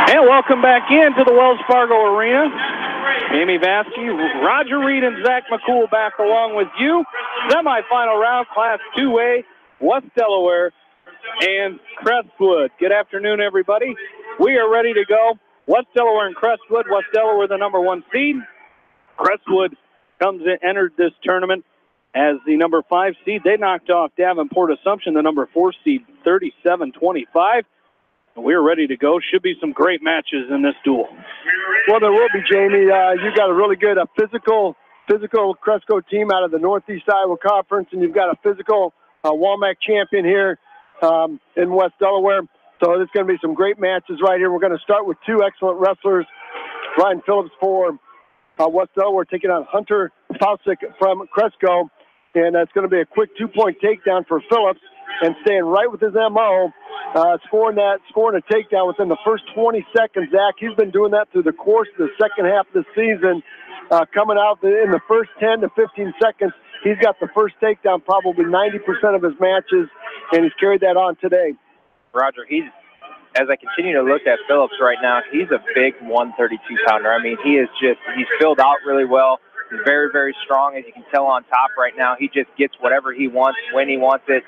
And welcome back into the Wells Fargo Arena. Amy Vasky, Roger Reed, and Zach McCool back along with you. Semifinal round, Class 2A, West Delaware and Crestwood. Good afternoon, everybody. We are ready to go. West Delaware and Crestwood. West Delaware, the number 1 seed. Crestwood entered this tournament as the number 5 seed. They knocked off Davenport Assumption, the number 4 seed, 37-25. We're ready to go. Should be some great matches in this duel. Well, there will be, Jamie. You've got a really good physical Cresco team out of the Northeast Iowa Conference, and you've got a physical WAMAC champion here in West Delaware. So there's going to be some great matches right here. We're going to start with 2 excellent wrestlers. Ryan Phillips for West Delaware taking on Hunter Fausick from Cresco. And it's going to be a quick 2-point takedown for Phillips and staying right with his MO, scoring a takedown within the first 20 seconds, Zach. He's been doing that through the course of the second half of the season. Coming out in the first 10 to 15 seconds, he's got the first takedown probably 90% of his matches, and he's carried that on today. Roger, as I continue to look at Phillips right now, he's a big 132-pounder. I mean, he's filled out really well. He's very, very strong, as you can tell on top right now. He just gets whatever he wants when he wants it,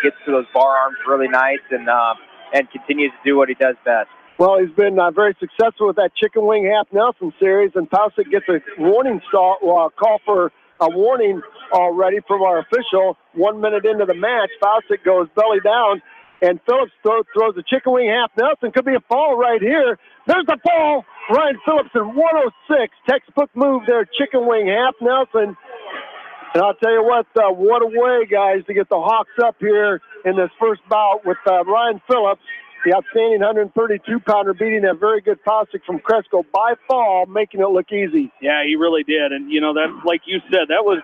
gets to those bar arms really nice, and continues to do what he does best. Well, he's been very successful with that chicken wing half Nelson series, and Fausick gets a warning call for a warning already from our official. 1 minute into the match, Fausick goes belly down, and Phillips throws a chicken wing half Nelson. Could be a fall right here. There's the fall. Ryan Phillips in 106. Textbook move there, chicken wing half Nelson. And I'll tell you what a way, guys, to get the Hawks up here in this first bout with Ryan Phillips, the outstanding 132-pounder, beating that very good Fausick from Cresco by fall, making it look easy. Yeah, he really did. And, that, like you said, that was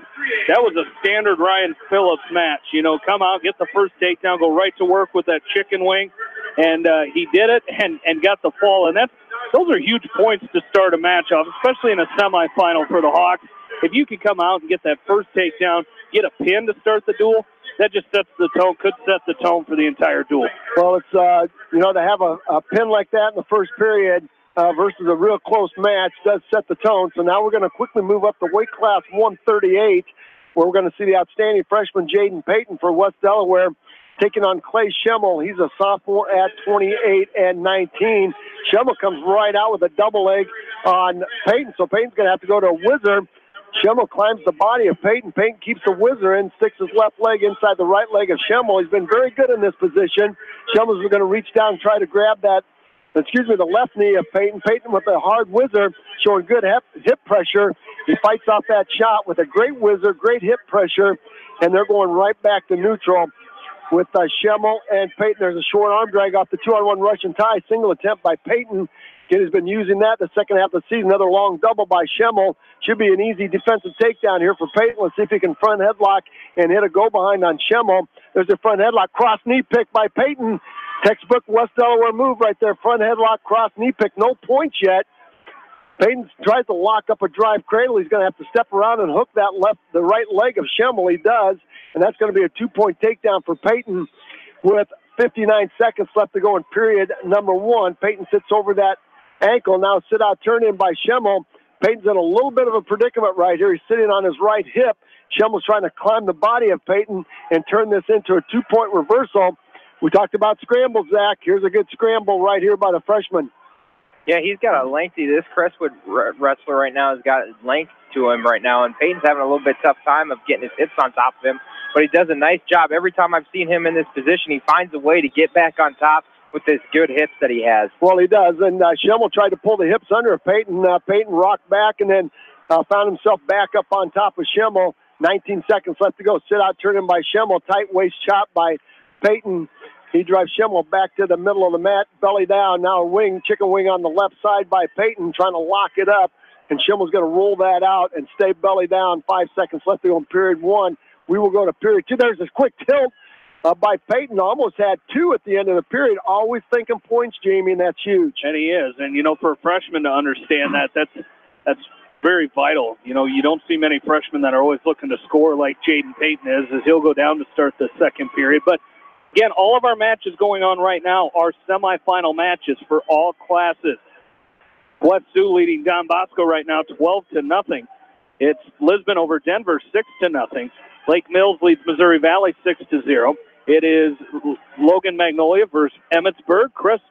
a standard Ryan Phillips match. Come out, get the first takedown, go right to work with that chicken wing. And he did it and got the fall. And those are huge points to start a match off, especially in a semifinal for the Hawks. If you can come out and get that first takedown, get a pin to start the duel, that just sets the tone, could set the tone for the entire duel. Well, it's, to have a pin like that in the first period versus a real close match does set the tone. So now we're going to quickly move up to weight class 138, where we're going to see the outstanding freshman Jaden Payton for West Delaware taking on Clay Schemmel. He's a sophomore at 28 and 19. Schemmel comes right out with a double leg on Payton, so Payton's going to have to go to a whizzer. Schemmel climbs the body of Payton. Payton keeps the whizzer in, sticks his left leg inside the right leg of Schemmel. He's been very good in this position. Schemmel's going to reach down and try to grab the left knee of Payton. Payton with a hard whizzer, showing good hip pressure. He fights off that shot with a great whizzer, great hip pressure, and they're going right back to neutral with Schemmel and Payton. There's a short arm drag off the 2-on-1 Russian tie. Single attempt by Payton. Kid has been using that the second half of the season. Another long double by Schemmel. Should be an easy defensive takedown here for Payton. Let's see if he can front headlock and hit a go-behind on Schemmel. There's a front headlock, cross knee pick by Payton. Textbook West Delaware move right there. Front headlock, cross knee pick. No points yet. Payton tries to lock up a drive cradle. He's going to have to step around and hook the right leg of Schemmel. He does, and that's going to be a 2-point takedown for Payton with 59 seconds left to go in period number 1. Payton sits over that ankle. Now sit out, turn in by Schemmel. Payton's in a little bit of a predicament right here. He's sitting on his right hip. Schemmel's trying to climb the body of Payton and turn this into a 2-point reversal. We talked about scrambles, Zach. Here's a good scramble right here by the freshman. Yeah, he's got this Crestwood wrestler right now has got length to him right now, and Payton's having a little bit tough time of getting his hips on top of him, but he does a nice job. Every time I've seen him in this position, he finds a way to get back on top with his good hips that he has. Well, he does, and Schemmel tried to pull the hips under of Payton. Payton rocked back and then found himself back up on top of Schemmel. 19 seconds left to go. Sit out, turn in by Schemmel. Tight waist chop by Payton. He drives Schemmel back to the middle of the mat, belly down. Now a chicken wing on the left side by Payton, trying to lock it up. And Schemmel's going to roll that out and stay belly down. 5 seconds left to go in period 1. We will go to period 2. There's this quick tilt by Payton. Almost had 2 at the end of the period. Always thinking points, Jamie, and that's huge. And he is. And, for a freshman to understand that's very vital. You don't see many freshmen that are always looking to score like Jaden Payton is, as he'll go down to start the second period. But Again, all of our matches going on right now are semifinal matches for all classes. West Sioux leading Don Bosco right now 12-0. It's Lisbon over Denver 6-0. Lake Mills leads Missouri Valley 6-0. It is Logan Magnolia versus Emmetsburg,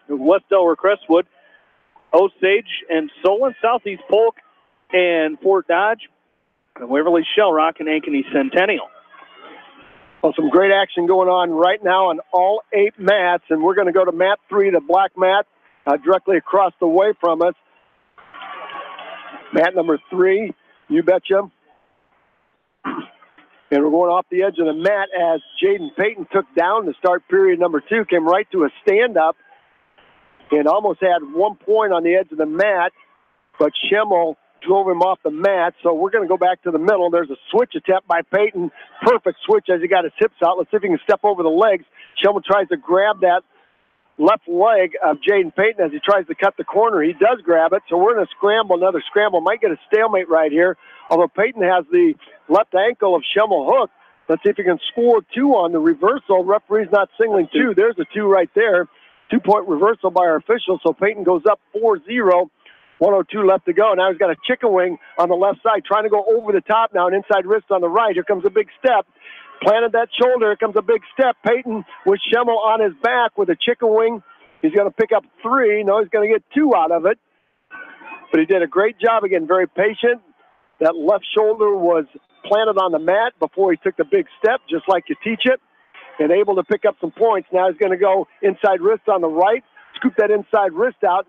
West Delaware Crestwood, Osage and Solon, Southeast Polk and Fort Dodge, and Waverly Shell Rock and Ankeny Centennial. Well, some great action going on right now on all 8 mats, and we're going to go to mat 3, the black mat, directly across the way from us. Mat number 3, you betcha. And we're going off the edge of the mat as Jaden Payton took down to start period number 2, came right to a stand-up and almost had 1 point on the edge of the mat, but Schemmel drove him off the mat, so we're going to go back to the middle. There's a switch attempt by Payton. Perfect switch as he got his hips out. Let's see if he can step over the legs. Schemmel tries to grab that left leg of Jaden Payton as he tries to cut the corner. He does grab it, so we're going to scramble, another scramble. Might get a stalemate right here, although Payton has the left ankle of Schemmel hooked. Let's see if he can score 2 on the reversal. Referee's not singling 2. There's a 2 right there. 2-point reversal by our official, so Payton goes up 4-0. 1:02 left to go. Now he's got a chicken wing on the left side, trying to go over the top now, an inside wrist on the right. Here comes a big step. Planted that shoulder. Here comes a big step. Payton with Schemmel on his back with a chicken wing. He's going to pick up 3. No, he's going to get 2 out of it. But he did a great job again, very patient. That left shoulder was planted on the mat before he took the big step, just like you teach it, and able to pick up some points. Now he's going to go inside wrist on the right, scoop that inside wrist out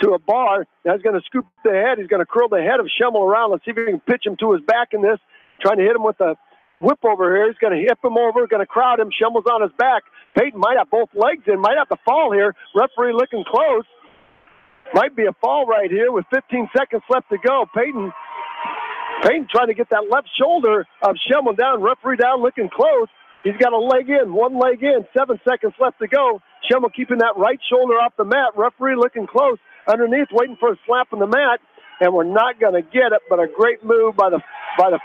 to a bar. Now he's going to scoop the head. He's going to curl the head of Schemmel around. Let's see if he can pitch him to his back in this. Trying to hit him with a whip over here. He's going to hip him over, going to crowd him. Schemmel's on his back. Payton might have both legs in, might have to fall here. Referee looking close. Might be a fall right here with 15 seconds left to go. Payton trying to get that left shoulder of Schemmel down. Referee down, looking close. He's got a leg in, 1 leg in, 7 seconds left to go. Schemmel keeping that right shoulder off the mat. Referee looking close underneath, waiting for a slap on the mat, and we're not going to get it, but a great move by the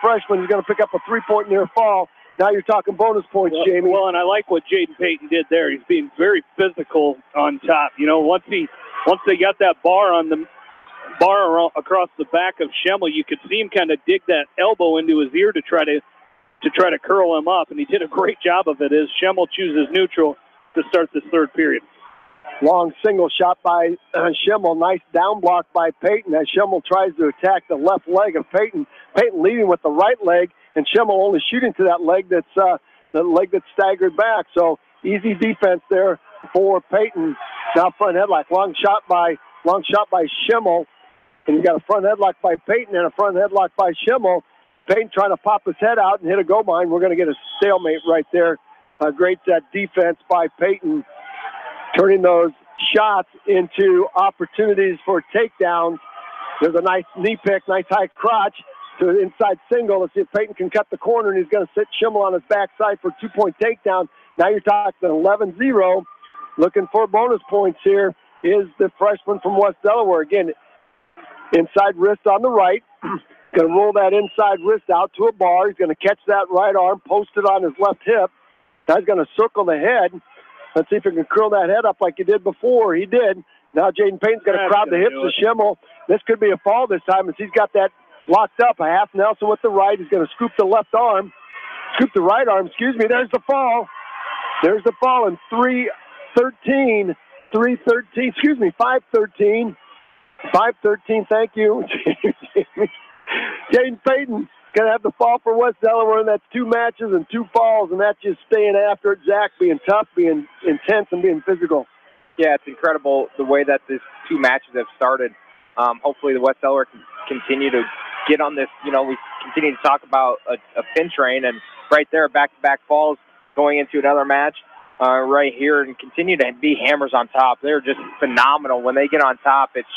freshman. He's going to pick up a 3-point near fall. Now you're talking bonus points, Jamie. Well, and I like what Jaden Payton did there. He's being very physical on top. You know, once they got that bar across the back of Schemmel, you could see him kind of dig that elbow into his ear to try to curl him up, and he did a great job of it as Schemmel chooses neutral to start this 3rd period. Long single shot by Schemmel. Nice down block by Payton as Schemmel tries to attack the left leg of Payton. Payton leading with the right leg, and Schemmel only shooting to that leg that's staggered back. So easy defense there for Payton. Now front headlock. Long shot by Schemmel, and you got a front headlock by Payton and a front headlock by Schemmel. Payton trying to pop his head out and hit a goal line. We're going to get a stalemate right there. Great set defense by Payton, turning those shots into opportunities for takedowns. There's a nice knee pick, nice high crotch to an inside single. Let's see if Payton can cut the corner, and he's going to sit Schemmel on his backside for a 2-point takedown. Now you're talking 11-0. Looking for bonus points here is the freshman from West Delaware. Again, inside wrist on the right. Going to roll that inside wrist out to a bar. He's going to catch that right arm, post it on his left hip. Now he's going to circle the head. Let's see if he can curl that head up like he did before. He did. Now Jaden Payton's going to crowd the hips of Schemmel. This could be a fall this time as he's got that locked up. A half Nelson with the right. He's going to scoop the right arm. There's the fall. There's the fall in 5-13. 5-13, thank you. Jaden Payton going to have the fall for West Delaware, and that's 2 matches and 2 falls, and that's just staying after it. Zach being tough, being intense, and being physical. Yeah, it's incredible the way that these 2 matches have started. Hopefully the West Delaware can continue to get on this. You know, we continue to talk about a pin train, and right there, back-to-back falls going into another match right here, and continue to be hammers on top. They're just phenomenal. When they get on top, it's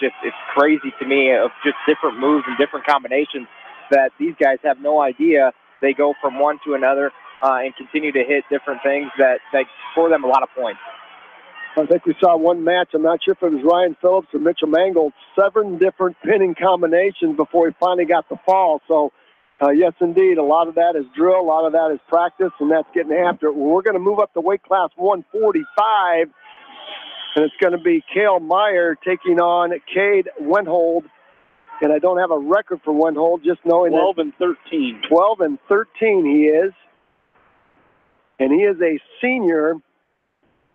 crazy to me of just different moves and different combinations that these guys have no idea. They go from one to another and continue to hit different things that score them a lot of points. I think we saw one match. I'm not sure if it was Ryan Phillips or Mitchell Mangold. 7 different pinning combinations before he finally got the fall. So Yes, indeed. A lot of that is drill. A lot of that is practice, and that's getting after it. Well, we're going to move up to weight class 145, and it's going to be Cale Meyer taking on Cade Wenthold. And I don't have a record for Wenthold, just knowing 12 and 13. 12 and 13 he is. And he is a senior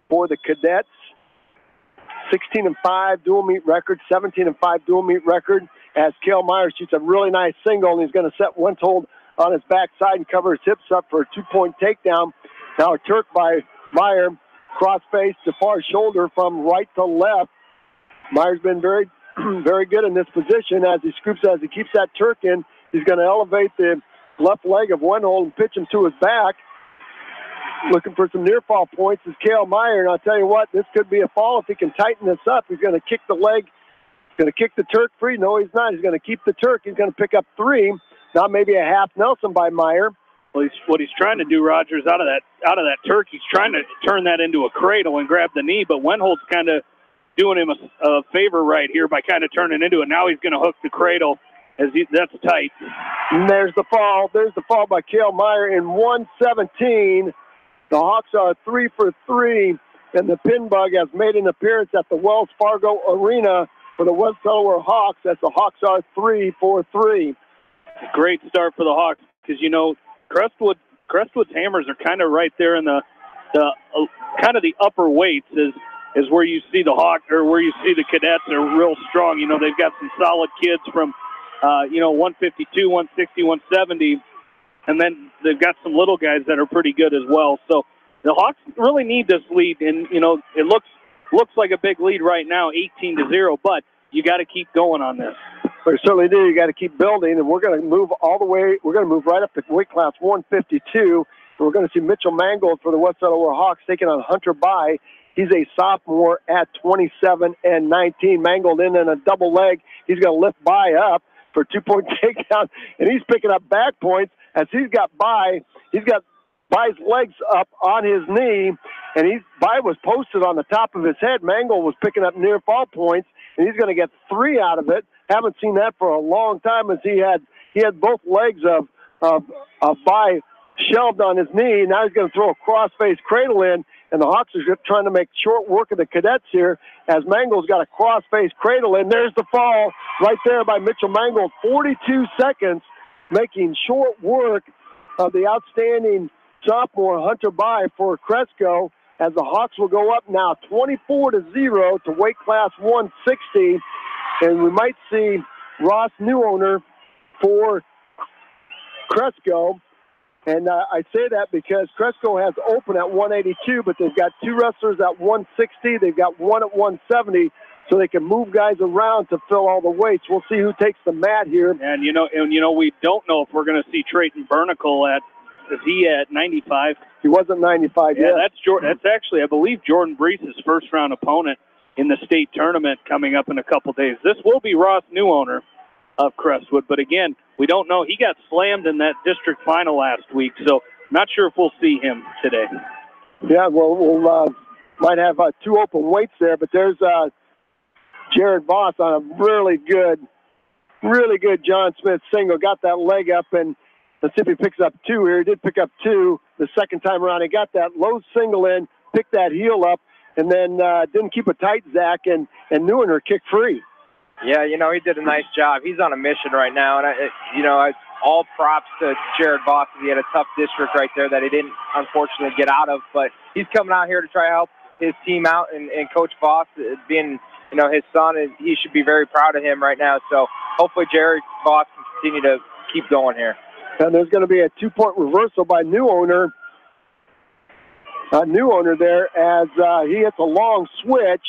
for the cadets. 16 and 5 dual meet record, 17 and 5 dual meet record. As Cale Meyer shoots a really nice single, and he's going to set Wenthold on his backside and cover his hips up for a 2-point takedown. Now a Turk by Meyer, cross-face to far shoulder from right to left. Meyer's been very, very good in this position as he keeps that Turk in. He's going to elevate the left leg of Wenthold and pitch him to his back. Looking for some near fall points is Cale Meyer, and I'll tell you what, this could be a fall if he can tighten this up. He's going to kick the leg. Going to kick the Turk free. No, he's not. He's going to keep the Turk. He's going to pick up 3. Not maybe a half Nelson by Meyer. Well, what he's trying to do, Rogers, out of that Turk, he's trying to turn that into a cradle and grab the knee. But Wenthold's kind of doing him a favor right here by kind of turning into it. Now he's going to hook the cradle that's tight. And there's the fall. There's the fall by Cale Meyer in 117. The Hawks are 3 for 3, and the Pin Bug has made an appearance at the Wells Fargo Arena for the West Delaware Hawks, as the Hawks are 3 for 3. Great start for the Hawks because, Crestwood's hammers are kind of right there in the kind of the upper weights is where you see the Hawk or where you see the cadets are real strong. They've got some solid kids from 152, 160, 170, and then they've got some little guys that are pretty good as well. So the Hawks really need this lead, and it looks like a big lead right now, 18-0, but you got to keep going on this. We certainly do. You got to keep building, and we're going to move all the way. We're going to move right up to weight class 152. And we're going to see Mitchell Mangold for the West Delaware Hawks taking on Hunter Bai. He's a sophomore at 27 and 19. Mangold in a double leg. He's going to lift Bai up for a 2-point takedown, and he's picking up back points as he's got Bai's legs up on his knee, and Bai was posted on the top of his head. Mangold was picking up near fall points, and he's going to get 3 out of it. Haven't seen that for a long time, as he had both legs of Bai shelved on his knee. Now he's going to throw a cross-face cradle in, and the Hawks are trying to make short work of the cadets here as Mangold's got a cross-face cradle in. There's the fall right there by Mitchell Mangold. 42 seconds, making short work of the outstanding sophomore Hunter Bai for Cresco, as the Hawks will go up now 24-0 to weight class 160. And we might see Ross Newowner for Cresco. And I say that because Cresco has open at 182, but they've got 2 wrestlers at 160. They've got 1 at 170, so they can move guys around to fill all the weights. We'll see who takes the mat here. And we don't know if we're going to see Trayton Bernicle is he at 95? He wasn't 95 yet. Yeah, that's actually, I believe, Jordan Breese's first-round opponent in the state tournament coming up in a couple days. This will be Ross Newowner of Crestwood, but again, we don't know. He got slammed in that district final last week, so not sure if we'll see him today. Yeah, well, we'll might have 2 open weights there, but there's Jared Voss on a really good John Smith single. Got that leg up, and let's see if he picks up 2 here. He did pick up 2 the second time around. He got that low single in, picked that heel up, and then didn't keep it tight, Zach, and Newowner kicked free. Yeah, he did a nice job. He's on a mission right now, and all props to Jared Voss. He had a tough district right there that he didn't, unfortunately, get out of, but he's coming out here to try to help his team out, and Coach Voss, being, his son, he should be very proud of him right now. So hopefully Jared Voss can continue to keep going here. And there's going to be a 2-point reversal by Newowner. Newowner there as he hits a long switch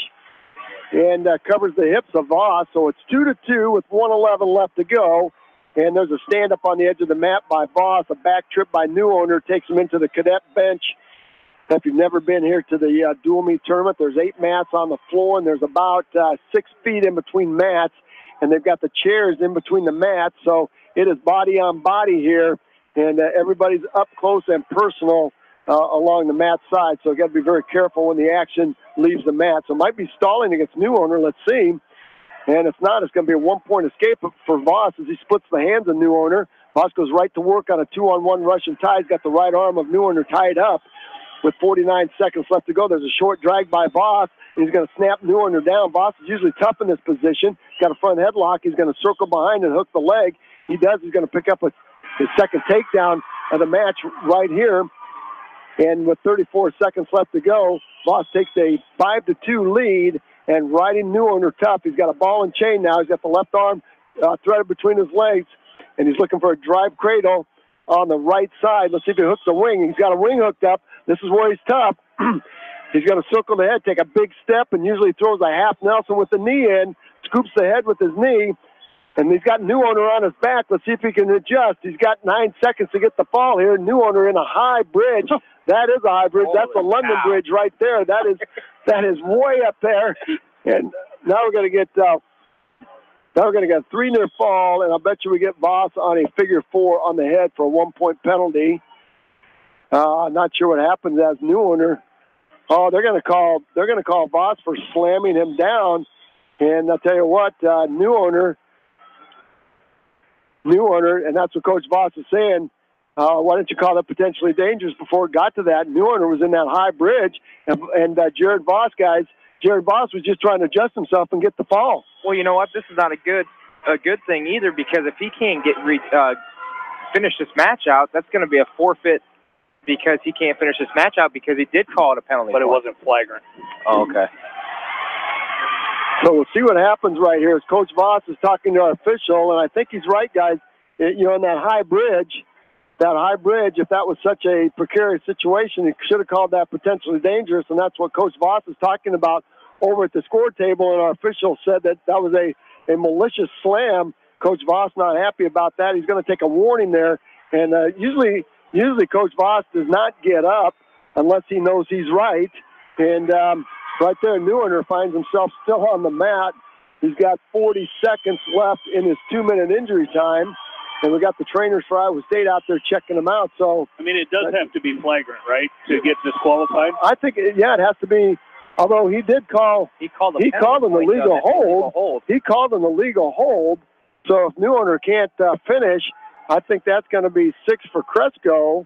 and covers the hips of Voss. So it's 2-2 with 1:11 left to go. And there's a stand-up on the edge of the mat by Voss. A back trip by Newowner takes him into the cadet bench. If you've never been here to the dual meet tournament, there's 8 mats on the floor, and there's about 6 feet in between mats. And they've got the chairs in between the mats. So it is body on body here. And everybody's up close and personal along the mat side. So you got to be very careful when the action leaves the mat. So it might be stalling against Newowner. Let's see. And if not, it's going to be a 1-point escape for Voss as he splits the hands of Newowner. Voss goes right to work on a 2-on-1 Russian tie. He's got the right arm of Neuerner tied up with 49 seconds left to go. There's a short drag by Voss. He's going to snap Neuerner down. Voss is usually tough in this position. He's got a front headlock. He's going to circle behind and hook the leg. He does. He's going to pick up his second takedown of the match right here. And with 34 seconds left to go, Voss takes a 5-2 lead and riding Neuerner tough. He's got a ball and chain now. He's got the left arm threaded between his legs, and he's looking for a drive cradle on the right side. Let's see if he hooks a wing. He's got a wing hooked up. This is where he's tough. He's going to circle the head, take a big step, and usually throws a half Nelson with the knee in, scoops the head with his knee, and he's got Neuerner on his back. Let's see if he can adjust. He's got 9 seconds to get the fall here. Neuerner in a high bridge. That is a high bridge. That's a London bridge right there. That is way up there. And now we're going to get a 3 near fall, and I'll bet you we get Voss on a figure 4 on the head for a 1-point penalty. Not sure what happens as Neuerner. Oh, they're going to call Voss for slamming him down. And I'll tell you what, Neuerner, and that's what Coach Voss is saying. Why don't you call that potentially dangerous before it got to that? Neuerner was in that high bridge, and Jared Voss was just trying to adjust himself and get the fall. Well, you know what? This is not a good thing either, because if he can't finish this match out, that's going to be a forfeit, because he can't finish this match out because he did call it a penalty. But it wasn't flagrant. Oh, okay. So we'll see what happens right here as Coach Voss is talking to our official, and I think he's right, guys. In that high bridge, if that was such a precarious situation, he should have called that potentially dangerous, and that's what Coach Voss is talking about over at the score table, and our official said that was a malicious slam. Coach Voss not happy about that. He's going to take a warning there, and usually Coach Voss does not get up unless he knows he's right, and right there, Neuerner finds himself still on the mat. He's got 40 seconds left in his 2-minute injury time. And we got the trainers for Iowa State out there checking him out. So I mean, it does have to be flagrant, right, to get disqualified? I think, it has to be. Although he did call, he called an illegal hold. He called an illegal hold. So if Neuerner can't finish, I think that's going to be 6 for Cresco.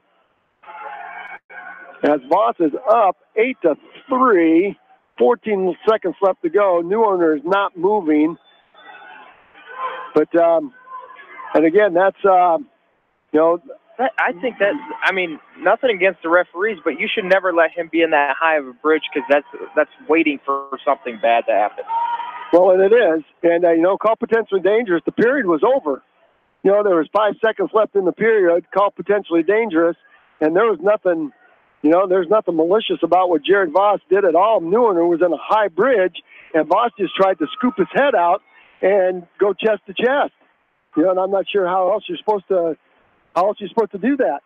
As Voss is up 8-3, 14 seconds left to go. Neuerner is not moving. But and again, that's, I think nothing against the referees, but you should never let him be in that high of a bridge, because that's waiting for something bad to happen. Well, and it is. And, call potentially dangerous. The period was over. There was 5 seconds left in the period, call potentially dangerous, and there was nothing, there's nothing malicious about what Jared Voss did at all. Neuerner was in a high bridge, and Voss just tried to scoop his head out and go chest to chest. And I'm not sure how else you're supposed to do that.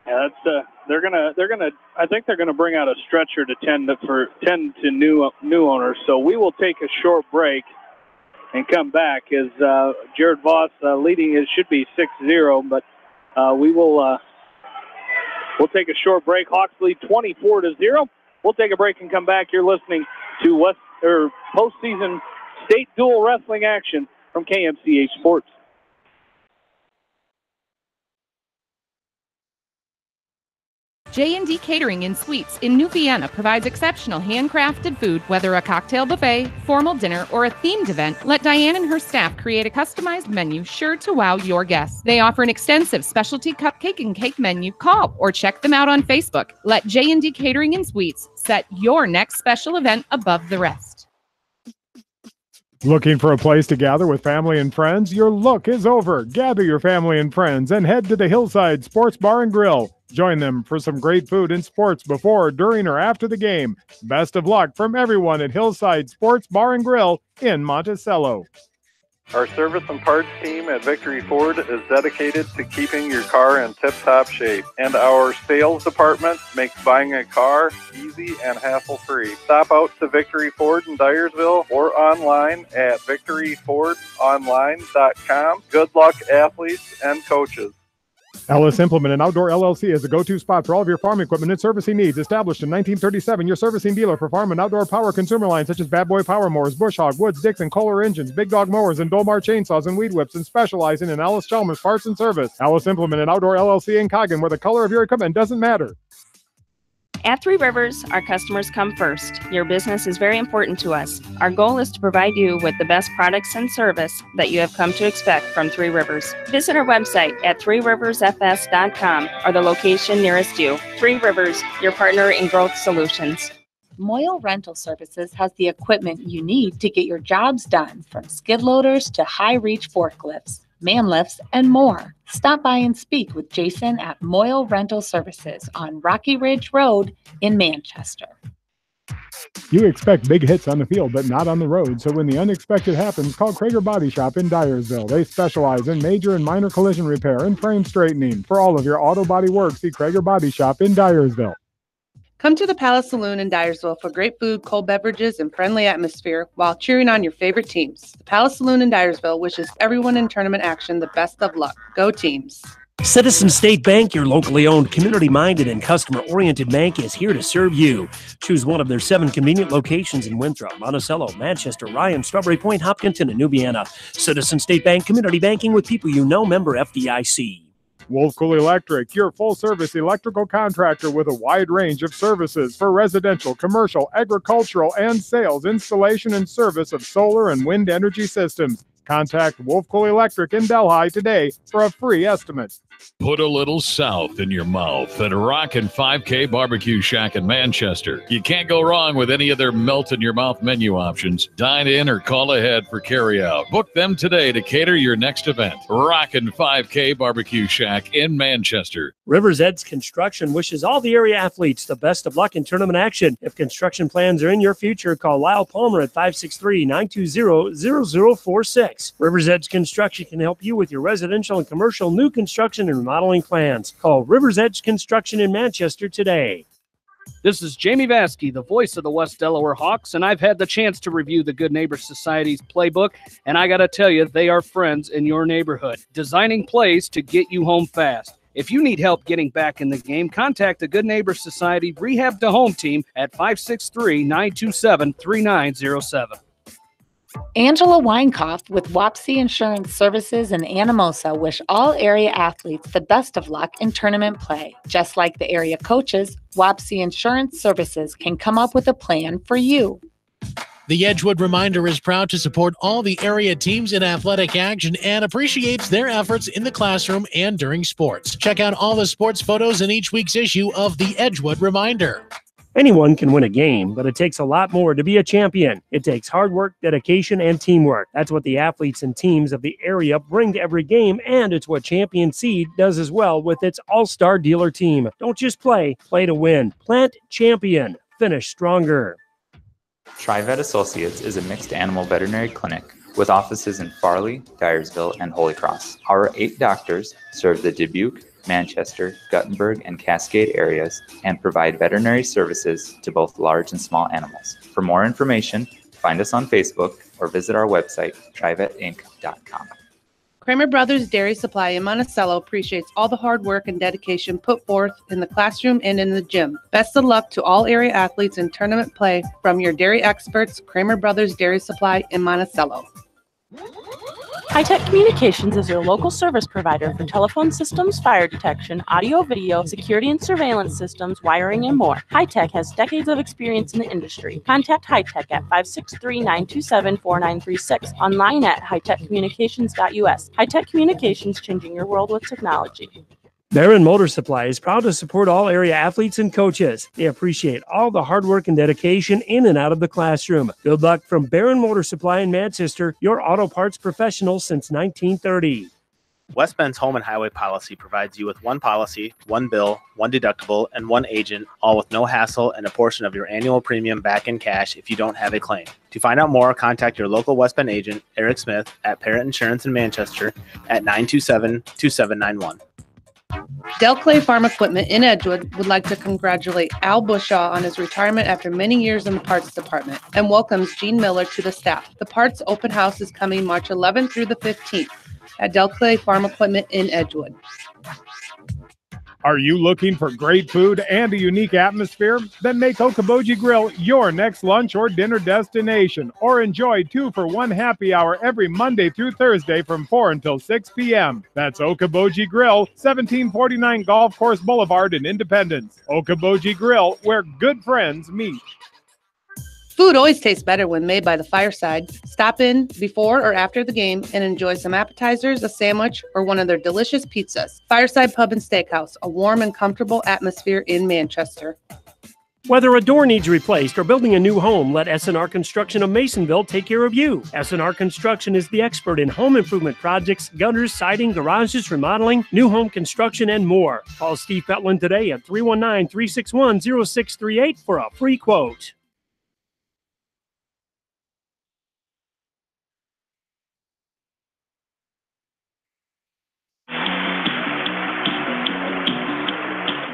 Yeah, that's I think they're gonna bring out a stretcher to tend to new owners. So we will take a short break and come back as Jared Voss leading. It should be 6-0, but we'll take a short break. Hawks lead 24-0. We'll take a break and come back. You're listening to postseason state dual wrestling action from KMCH Sports. J&D Catering and Suites in New Vienna provides exceptional handcrafted food, whether a cocktail buffet, formal dinner, or a themed event. Let Diane and her staff create a customized menu sure to wow your guests. They offer an extensive specialty cupcake and cake menu. Call or check them out on Facebook. Let J&D Catering and Suites set your next special event above the rest. Looking for a place to gather with family and friends? Your look is over. Gather your family and friends and head to the Hillside Sports Bar and Grill. Join them for some great food and sports before, during, or after the game. Best of luck from everyone at Hillside Sports Bar and Grill in Monticello. Our service and parts team at Victory Ford is dedicated to keeping your car in tip-top shape, and our sales department makes buying a car easy and hassle-free. Stop out to Victory Ford in Dyersville or online at victoryfordonline.com. Good luck, athletes and coaches. Ellis Implement and Outdoor LLC is a go-to spot for all of your farm equipment and servicing needs. Established in 1937, your servicing dealer for farm and outdoor power consumer lines such as Bad Boy Power Mowers, Bush Hog, Woods, Dixon, Kohler engines, Big Dog mowers, and Dolmar chainsaws and weed whips, and specializing in Ellis Chalmers parts and service. Ellis Implement and Outdoor LLC in Coggin, where the color of your equipment doesn't matter. At Three Rivers, our customers come first. Your business is very important to us. Our goal is to provide you with the best products and service that you have come to expect from Three Rivers. Visit our website at threeriversfs.com or the location nearest you. Three Rivers, your partner in growth solutions. Moyle Rental Services has the equipment you need to get your jobs done, from skid loaders to high-reach forklifts, man lifts, and more. Stop by and speak with Jason at Moyle Rental Services on Rocky Ridge Road in Manchester. You expect big hits on the field, but not on the road. So when the unexpected happens, call Krager Body Shop in Dyersville. They specialize in major and minor collision repair and frame straightening. For all of your auto body work, see Krager Body Shop in Dyersville. Come to the Palace Saloon in Dyersville for great food, cold beverages, and friendly atmosphere while cheering on your favorite teams. The Palace Saloon in Dyersville wishes everyone in tournament action the best of luck. Go teams. Citizen State Bank, your locally owned, community-minded, and customer-oriented bank, is here to serve you. Choose one of their 7 convenient locations in Winthrop, Monticello, Manchester, Ryan, Strawberry Point, Hopkinton, and Nubiana. Citizen State Bank, community banking with people you know, member FDIC. Wolf Cool Electric, your full-service electrical contractor with a wide range of services for residential, commercial, agricultural, and sales, installation, and service of solar and wind energy systems. Contact Wolf Cool Electric in Delhi today for a free estimate. Put a little south in your mouth at Rockin' 5K Barbecue Shack in Manchester. You can't go wrong with any of their melt-in-your-mouth menu options. Dine in or call ahead for carry-out. Book them today to cater your next event. Rockin' 5K Barbecue Shack in Manchester. Rivers Edge Construction wishes all the area athletes the best of luck in tournament action. If construction plans are in your future, call Lyle Palmer at 563-920-0046. Rivers Edge Construction can help you with your residential and commercial new construction and remodeling plans. Call Rivers Edge Construction in Manchester today. This is Jamie Vaskey, the voice of the West Delaware Hawks, and I've had the chance to review the Good Neighbor Society's playbook, and I got to tell you, they are friends in your neighborhood, designing plays to get you home fast. If you need help getting back in the game, contact the Good Neighbor Society Rehab to Home team at 563-927-3907. Angela Weinkoff with Wapsie Insurance Services in Anamosa wish all area athletes the best of luck in tournament play. Just like the area coaches, Wapsie Insurance Services can come up with a plan for you. The Edgewood Reminder is proud to support all the area teams in athletic action and appreciates their efforts in the classroom and during sports. Check out all the sports photos in each week's issue of the Edgewood Reminder. Anyone can win a game, but it takes a lot more to be a champion. It takes hard work, dedication, and teamwork. That's what the athletes and teams of the area bring to every game, and it's what Champion Seed does as well with its all-star dealer team. Don't just play, play to win. Plant champion. Finish stronger. TriVet Associates is a mixed animal veterinary clinic with offices in Farley, Dyersville, and Holy Cross. Our 8 doctors serve the Dubuque, Manchester, Guttenberg, and Cascade areas and provide veterinary services to both large and small animals. For more information, find us on Facebook or visit our website, trivetinc.com. Kramer Brothers Dairy Supply in Monticello appreciates all the hard work and dedication put forth in the classroom and in the gym. Best of luck to all area athletes in tournament play from your dairy experts, Kramer Brothers Dairy Supply in Monticello. High-Tech Communications is your local service provider for telephone systems, fire detection, audio, video, security and surveillance systems, wiring, and more. High-Tech has decades of experience in the industry. Contact High-Tech at 563-927-4936, online at hightechcommunications.us. High-Tech Communications, changing your world with technology. Barron Motor Supply is proud to support all area athletes and coaches. They appreciate all the hard work and dedication in and out of the classroom. Good luck from Barron Motor Supply in Manchester, your auto parts professional since 1930. West Bend's home and highway policy provides you with one policy, one bill, one deductible, and one agent, all with no hassle and a portion of your annual premium back in cash if you don't have a claim. To find out more, contact your local West Bend agent, Eric Smith, at Parrott Insurance in Manchester at 927-2791. Del Clay Farm Equipment in Edgewood would like to congratulate Al Bushaw on his retirement after many years in the parts department and welcomes Gene Miller to the staff. The parts open house is coming March 11th through the 15th at Del Clay Farm Equipment in Edgewood. Are you looking for great food and a unique atmosphere? Then make Okoboji Grill your next lunch or dinner destination, or enjoy 2-for-1 happy hour every Monday through Thursday from 4 until 6 p.m. That's Okoboji Grill, 1749 Golf Course Boulevard in Independence. Okoboji Grill, where good friends meet. Food always tastes better when made by the fireside. Stop in before or after the game and enjoy some appetizers, a sandwich, or one of their delicious pizzas. Fireside Pub and Steakhouse, a warm and comfortable atmosphere in Manchester. Whether a door needs replaced or building a new home, let S&R Construction of Masonville take care of you. S&R Construction is the expert in home improvement projects, gutters, siding, garages, remodeling, new home construction, and more. Call Steve Fetland today at 319-361-0638 for a free quote.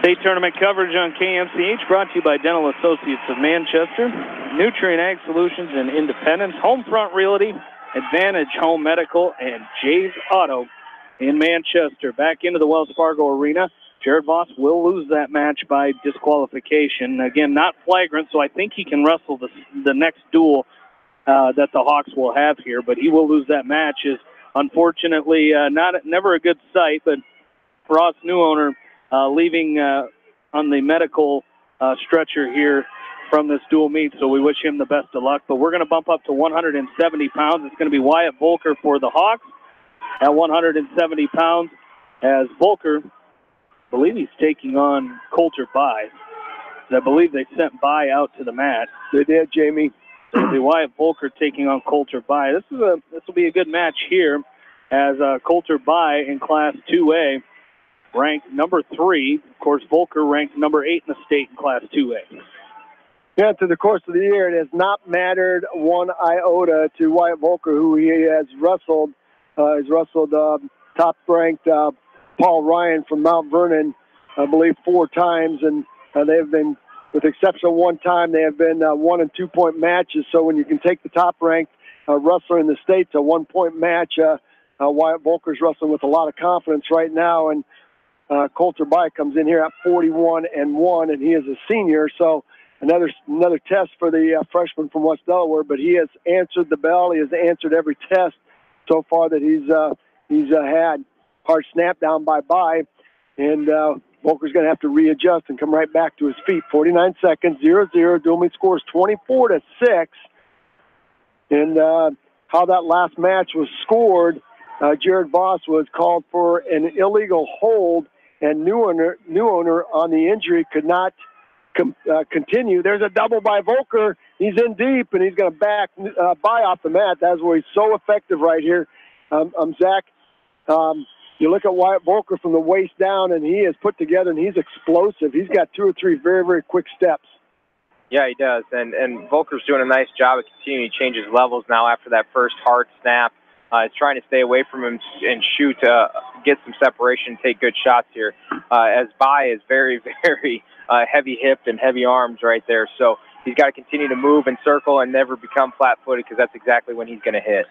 State tournament coverage on KMCH brought to you by Dental Associates of Manchester, Nutrient Ag Solutions in Independence, Homefront Realty, Advantage Home Medical, and Jay's Auto in Manchester. Back into the Wells Fargo Arena. Jared Voss will lose that match by disqualification. Again, not flagrant, so I think he can wrestle the next duel that the Hawks will have here, but he will lose that match. Is unfortunately never a good sight, but Ross Newowner leaving on the medical stretcher here from this dual meet, so we wish him the best of luck. But we're going to bump up to 170 pounds. It's going to be Wyatt Volker for the Hawks at 170 pounds, as Volker, I believe he's taking on Coulter By. I believe they sent By out to the mat. They did, Jamie. It'll be Wyatt Volker taking on Coulter By. This will be a good match here, as Coulter By in Class 2A, ranked number 3. Of course, Volker ranked number 8 in the state in Class 2A. Yeah, through the course of the year, it has not mattered one iota to Wyatt Volker, who he has wrestled. He's wrestled top-ranked Paul Ryan from Mount Vernon, I believe, 4 times, and they have been, with the exception of one time, they have been 1- and 2-point matches. So when you can take the top-ranked wrestler in the state to a 1-point match, Wyatt Volker's wrestling with a lot of confidence right now, and Coulter By comes in here at 41-1, and he is a senior. So another test for the freshman from West Delaware, but he has answered the bell. He has answered every test so far that he's had. Hard snap down by, and Volker's going to have to readjust and come right back to his feet. 49 seconds, 0-0. Dual meet scores 24-6. And how that last match was scored, Jared Voss was called for an illegal hold, and new owner on the injury could not continue. There's a double by Volker. He's in deep, and he's going to back By off the mat. That's where he's so effective right here. Zach, you look at Wyatt Volker from the waist down, and he is put together, and he's explosive. He's got 2 or 3 very, very quick steps. Yeah, he does, and Volker's doing a nice job of continuing to change his levels now after that first hard snap. He's trying to stay away from him and shoot, get some separation, take good shots here, as By is very, very heavy-hipped and heavy-armed right there. So he's got to continue to move and circle and never become flat-footed, because that's exactly when he's going to hit.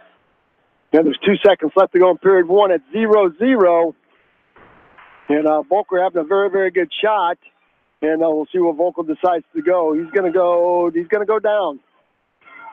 Yeah, there's 2 seconds left to go in period 1 at 0-0. And Volker having a very, very good shot. And we'll see what Volker decides to go. He's going to go down.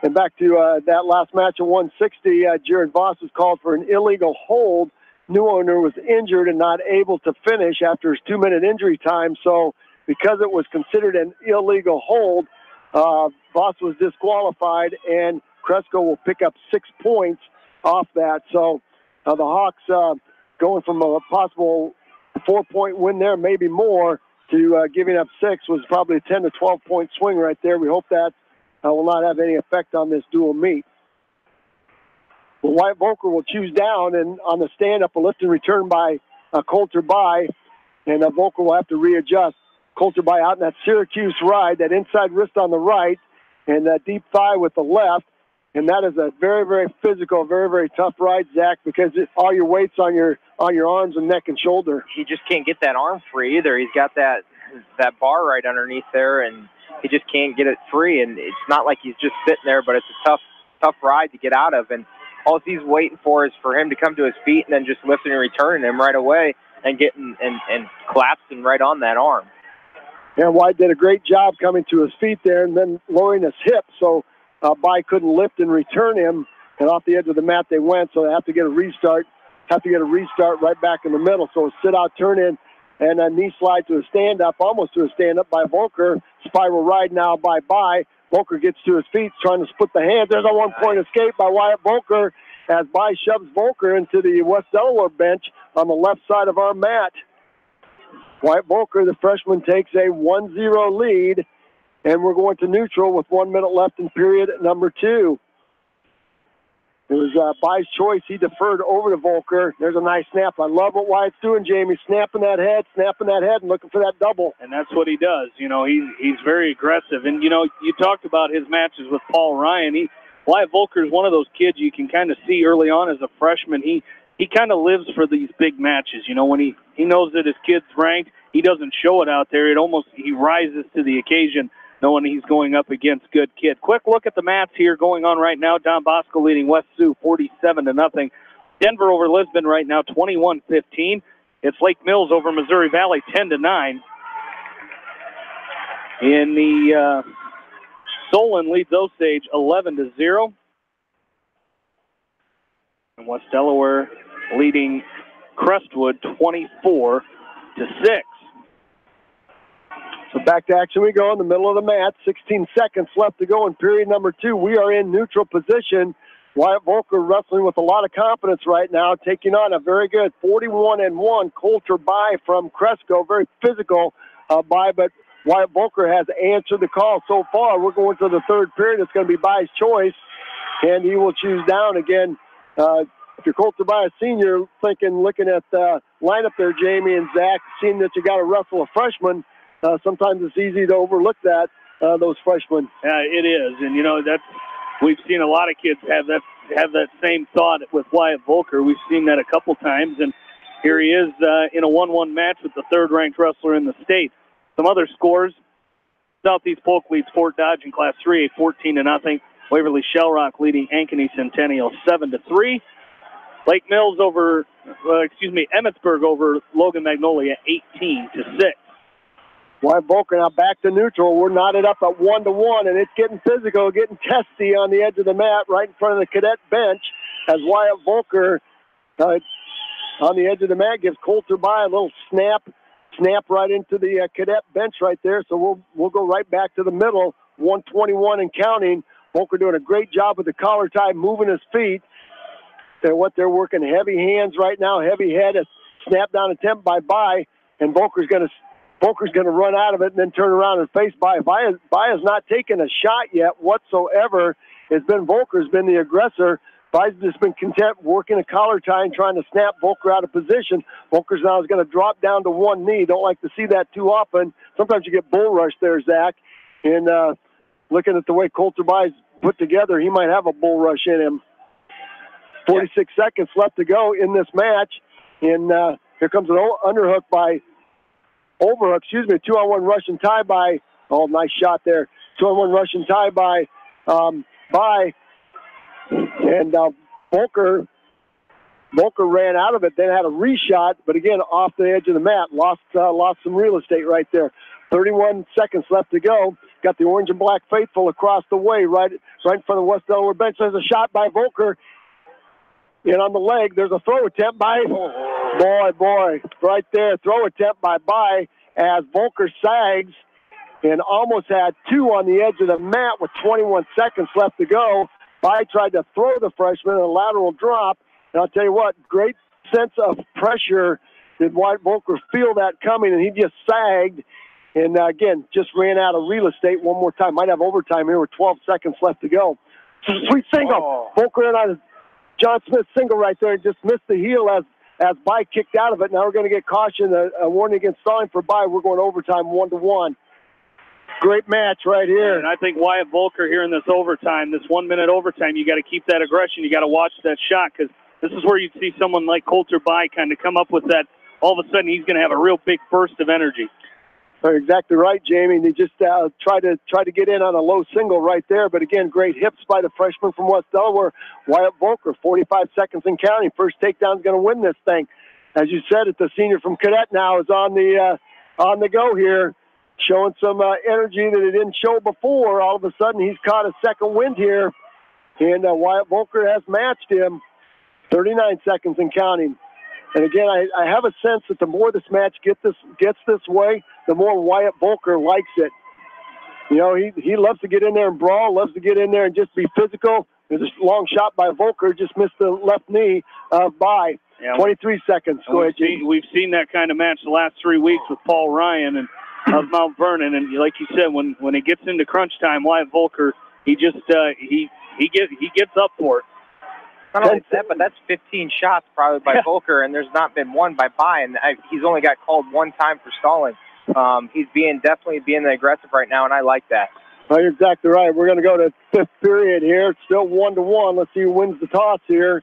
And back to that last match at 160, Jared Voss was called for an illegal hold. New owner was injured and not able to finish after his 2-minute injury time. So because it was considered an illegal hold, Voss was disqualified, and Cresco will pick up 6 points off that. So the Hawks going from a possible 4-point win there, maybe more, to giving up 6 was probably a 10 to 12-point swing right there. We hope that will not have any effect on this dual meet. Well, Wyatt Volker will choose down, and on the stand-up, a lift and return by Coulter By, and Volker will have to readjust. Coulter By out in that Syracuse ride, that inside wrist on the right, and that deep thigh with the left, and that is a very, very physical, very, very tough ride, Zach, because all your weight's on your arms and neck and shoulder. He just can't get that arm free either. He's got that bar right underneath there, and he just can't get it free. And it's not like he's just sitting there, but it's a tough ride to get out of. And all he's waiting for is for him to come to his feet and then just lifting and returning him right away. and getting and collapsing right on that arm. And White did a great job coming to his feet there and then lowering his hip, so Bai couldn't lift and return him. And off the edge of the mat they went, so they have to get a restart. Right back in the middle. So a sit-out, turn-in, and a knee slide to a stand-up, almost to a stand-up by Volker. Spiral ride now by Bai. Volker gets to his feet, trying to split the hands. There's a one-point escape by Wyatt Volker as Bai shoves Volker into the West Delaware bench on the left side of our mat. Wyatt Volker, the freshman, takes a 1-0 lead, and we're going to neutral with 1 minute left in period number 2. It was Bai's choice. He deferred over to Volker. There's a nice snap. I love what Wyatt's doing, Jamie. Snapping that head, and looking for that double. And that's what he does. You know, he's very aggressive. And, you know, you talked about his matches with Paul Ryan. Wyatt Volker is one of those kids you can kind of see early on as a freshman. He kind of lives for these big matches. You know, when he knows that his kid's ranked, he doesn't show it out there. He rises to the occasion, knowing he's going up against good kid. Quick look at the mats here going on right now. Don Bosco leading West Sioux 47-0. Denver over Lisbon right now 21-15. It's Lake Mills over Missouri Valley 10-9. In the Solon leads Osage 11-0. And West Delaware leading Crestwood 24-6. So back to action we go in the middle of the mat. 16 seconds left to go in period number 2. We are in neutral position. Wyatt Volker wrestling with a lot of confidence right now, taking on a very good 41-1 Coulter Bai from Cresco. Very physical Bai, but Wyatt Volker has answered the call so far. We're going to the third period. It's going to be Bai's choice, and he will choose down again. If you're Coulter Bai, a senior, looking at the lineup there, Jamie and Zach, seeing that you got to wrestle a freshman, sometimes it's easy to overlook those freshmen. Yeah, it is, and you know we've seen a lot of kids have that same thought with Wyatt Volker. We've seen that a couple times, and here he is in a 1-1 match with the third-ranked wrestler in the state. Some other scores: Southeast Polk leads Fort Dodge in Class 3A 14-0. Waverly Shellrock leading Ankeny Centennial 7-3. Lake Mills Emmetsburg over Logan Magnolia 18-6. Wyatt Volker now back to neutral. We're knotted up at 1-1, and it's getting physical, getting testy on the edge of the mat right in front of the cadet bench as Wyatt Volker on the edge of the mat gives Coulter Bai a little snap right into the cadet bench right there. So we'll go right back to the middle, 121 and counting. Volker doing a great job with the collar tie, moving his feet. They're working heavy hands right now, heavy head, a snap down attempt by Bai, and Volker's going to run out of it and then turn around and face Bai. Bai has not taken a shot yet whatsoever. Volker's been the aggressor. Bai's just been content working a collar tie and trying to snap Volker out of position. Volker's now is going to drop down to one knee. Don't like to see that too often. Sometimes you get bull rush there, Zach. And looking at the way Coulter Bai's put together, he might have a bull rush in him. 46 seconds left to go in this match. And here comes an underhook by overhook, 2-on-1 Russian tie by, nice shot there. 2-on-1 Russian tie by Bai. And Volker ran out of it, then had a reshot, but again, off the edge of the mat. Lost some real estate right there. 31 seconds left to go. Got the orange and black faithful across the way, right in front of the West Delaware bench. There's a shot by Volker. And on the leg, there's a throw attempt by, boy, right there. Throw attempt by Bai as Volker sags and almost had 2 on the edge of the mat with 21 seconds left to go. Bai tried to throw the freshman in a lateral drop. And I'll tell you what, great sense of pressure. Did Wyatt Volker feel that coming, and he just sagged. And again, just ran out of real estate one more time. Might have overtime here with 12 seconds left to go. Sweet single. Volker and on John Smith single right there and just missed the heel as Bai kicked out of it. Now we're going to get caution, a warning against stalling for Bai. We're going overtime 1-1. Great match right here. And I think Wyatt Volker here in this overtime, this 1 minute overtime, you got to keep that aggression. You got to watch that shot because this is where you see someone like Coulter Bai kind of come up with that. All of a sudden, he's going to have a real big burst of energy. You're exactly right, Jamie. They just try to get in on a low single right there. But again, great hips by the freshman from West Delaware, Wyatt Volker. 45 seconds and counting. First takedown's going to win this thing. as you said it, the senior from Cadet now is on the go here, showing some energy that he didn't show before. All of a sudden, he's caught a second wind here, and Wyatt Volker has matched him. 39 seconds and counting. And again, I have a sense that the more this match gets this way, the more Wyatt Volker likes it. You know, he loves to get in there and brawl, loves to get in there and just be physical. There's a long shot by Volker, just missed the left knee by 23 seconds. Go ahead, Gene. We've seen that kind of match the last 3 weeks with Paul Ryan and of Mount Vernon, and like you said, when it gets into crunch time, Wyatt Volker, he just he gets up for it. Not only that, but that's 15 shots probably by Volker, and there's not been one by and he's only got called one time for stalling. He's definitely being aggressive right now, and I like that. Oh, you're exactly right. We're going to go to fifth period here. It's still 1-1. Let's see who wins the toss here.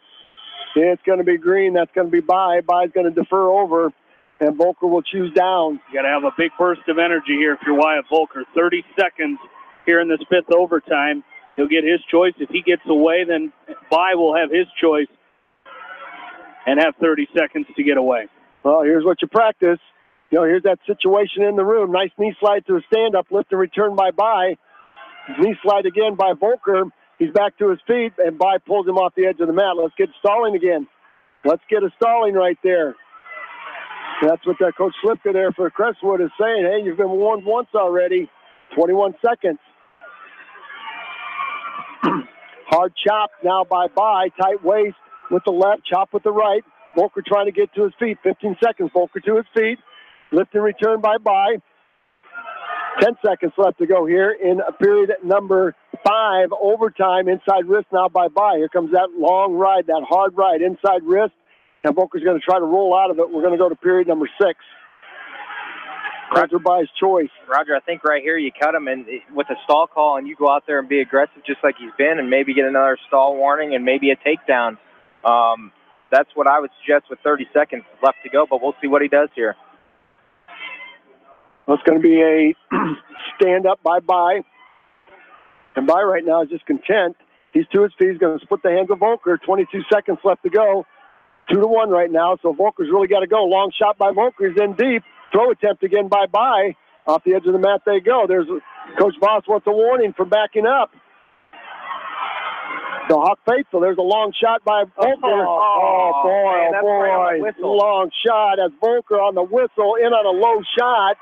It's going to be Green. That's going to be Bye's going to defer over, and Volker will choose down. You got to have a big burst of energy here if you're Wyatt Volker. 30 seconds here in this fifth overtime. He'll get his choice. If he gets away, then Bye will have his choice and have 30 seconds to get away. Well, here's what you practice. You know, here's that situation in the room. Nice knee slide to a stand-up, lift and return by Bye. Knee slide again by Volker. He's back to his feet, and Bye pulls him off the edge of the mat. Let's get stalling again. Let's get a stalling right there. That's what that Coach Slipka there for Crestwood is saying. Hey, you've been warned once already. 21 seconds. Hard chop now by Bye. Tight waist with the left, chop with the right. Volker trying to get to his feet. 15 seconds. Volker to his feet. Lift and return by Bye. 10 seconds left to go here in period number 5. Overtime. Inside wrist now by Bye. Here comes that long ride, that hard ride. Inside wrist. And Volker's going to try to roll out of it. We're going to go to period number 6. Roger Bye's choice. Roger, I think right here you cut him and with a stall call, and you go out there and be aggressive just like he's been, and maybe get another stall warning and maybe a takedown. That's what I would suggest with 30 seconds left to go, but we'll see what he does here. Well, it's going to be a stand-up by Bye. And Bye right now is just content. He's to his feet. He's going to split the hands of Volker. 22 seconds left to go. 2-1 right now, so Volker's really got to go. Long shot by Volker. He's in deep. Throw attempt again by Bye. Off the edge of the mat they go. There's Coach Voss wants a warning for backing up. The Hawk faithful. There's a long shot by Volker. Boy. Long shot as Volker on the whistle, in on a low shot.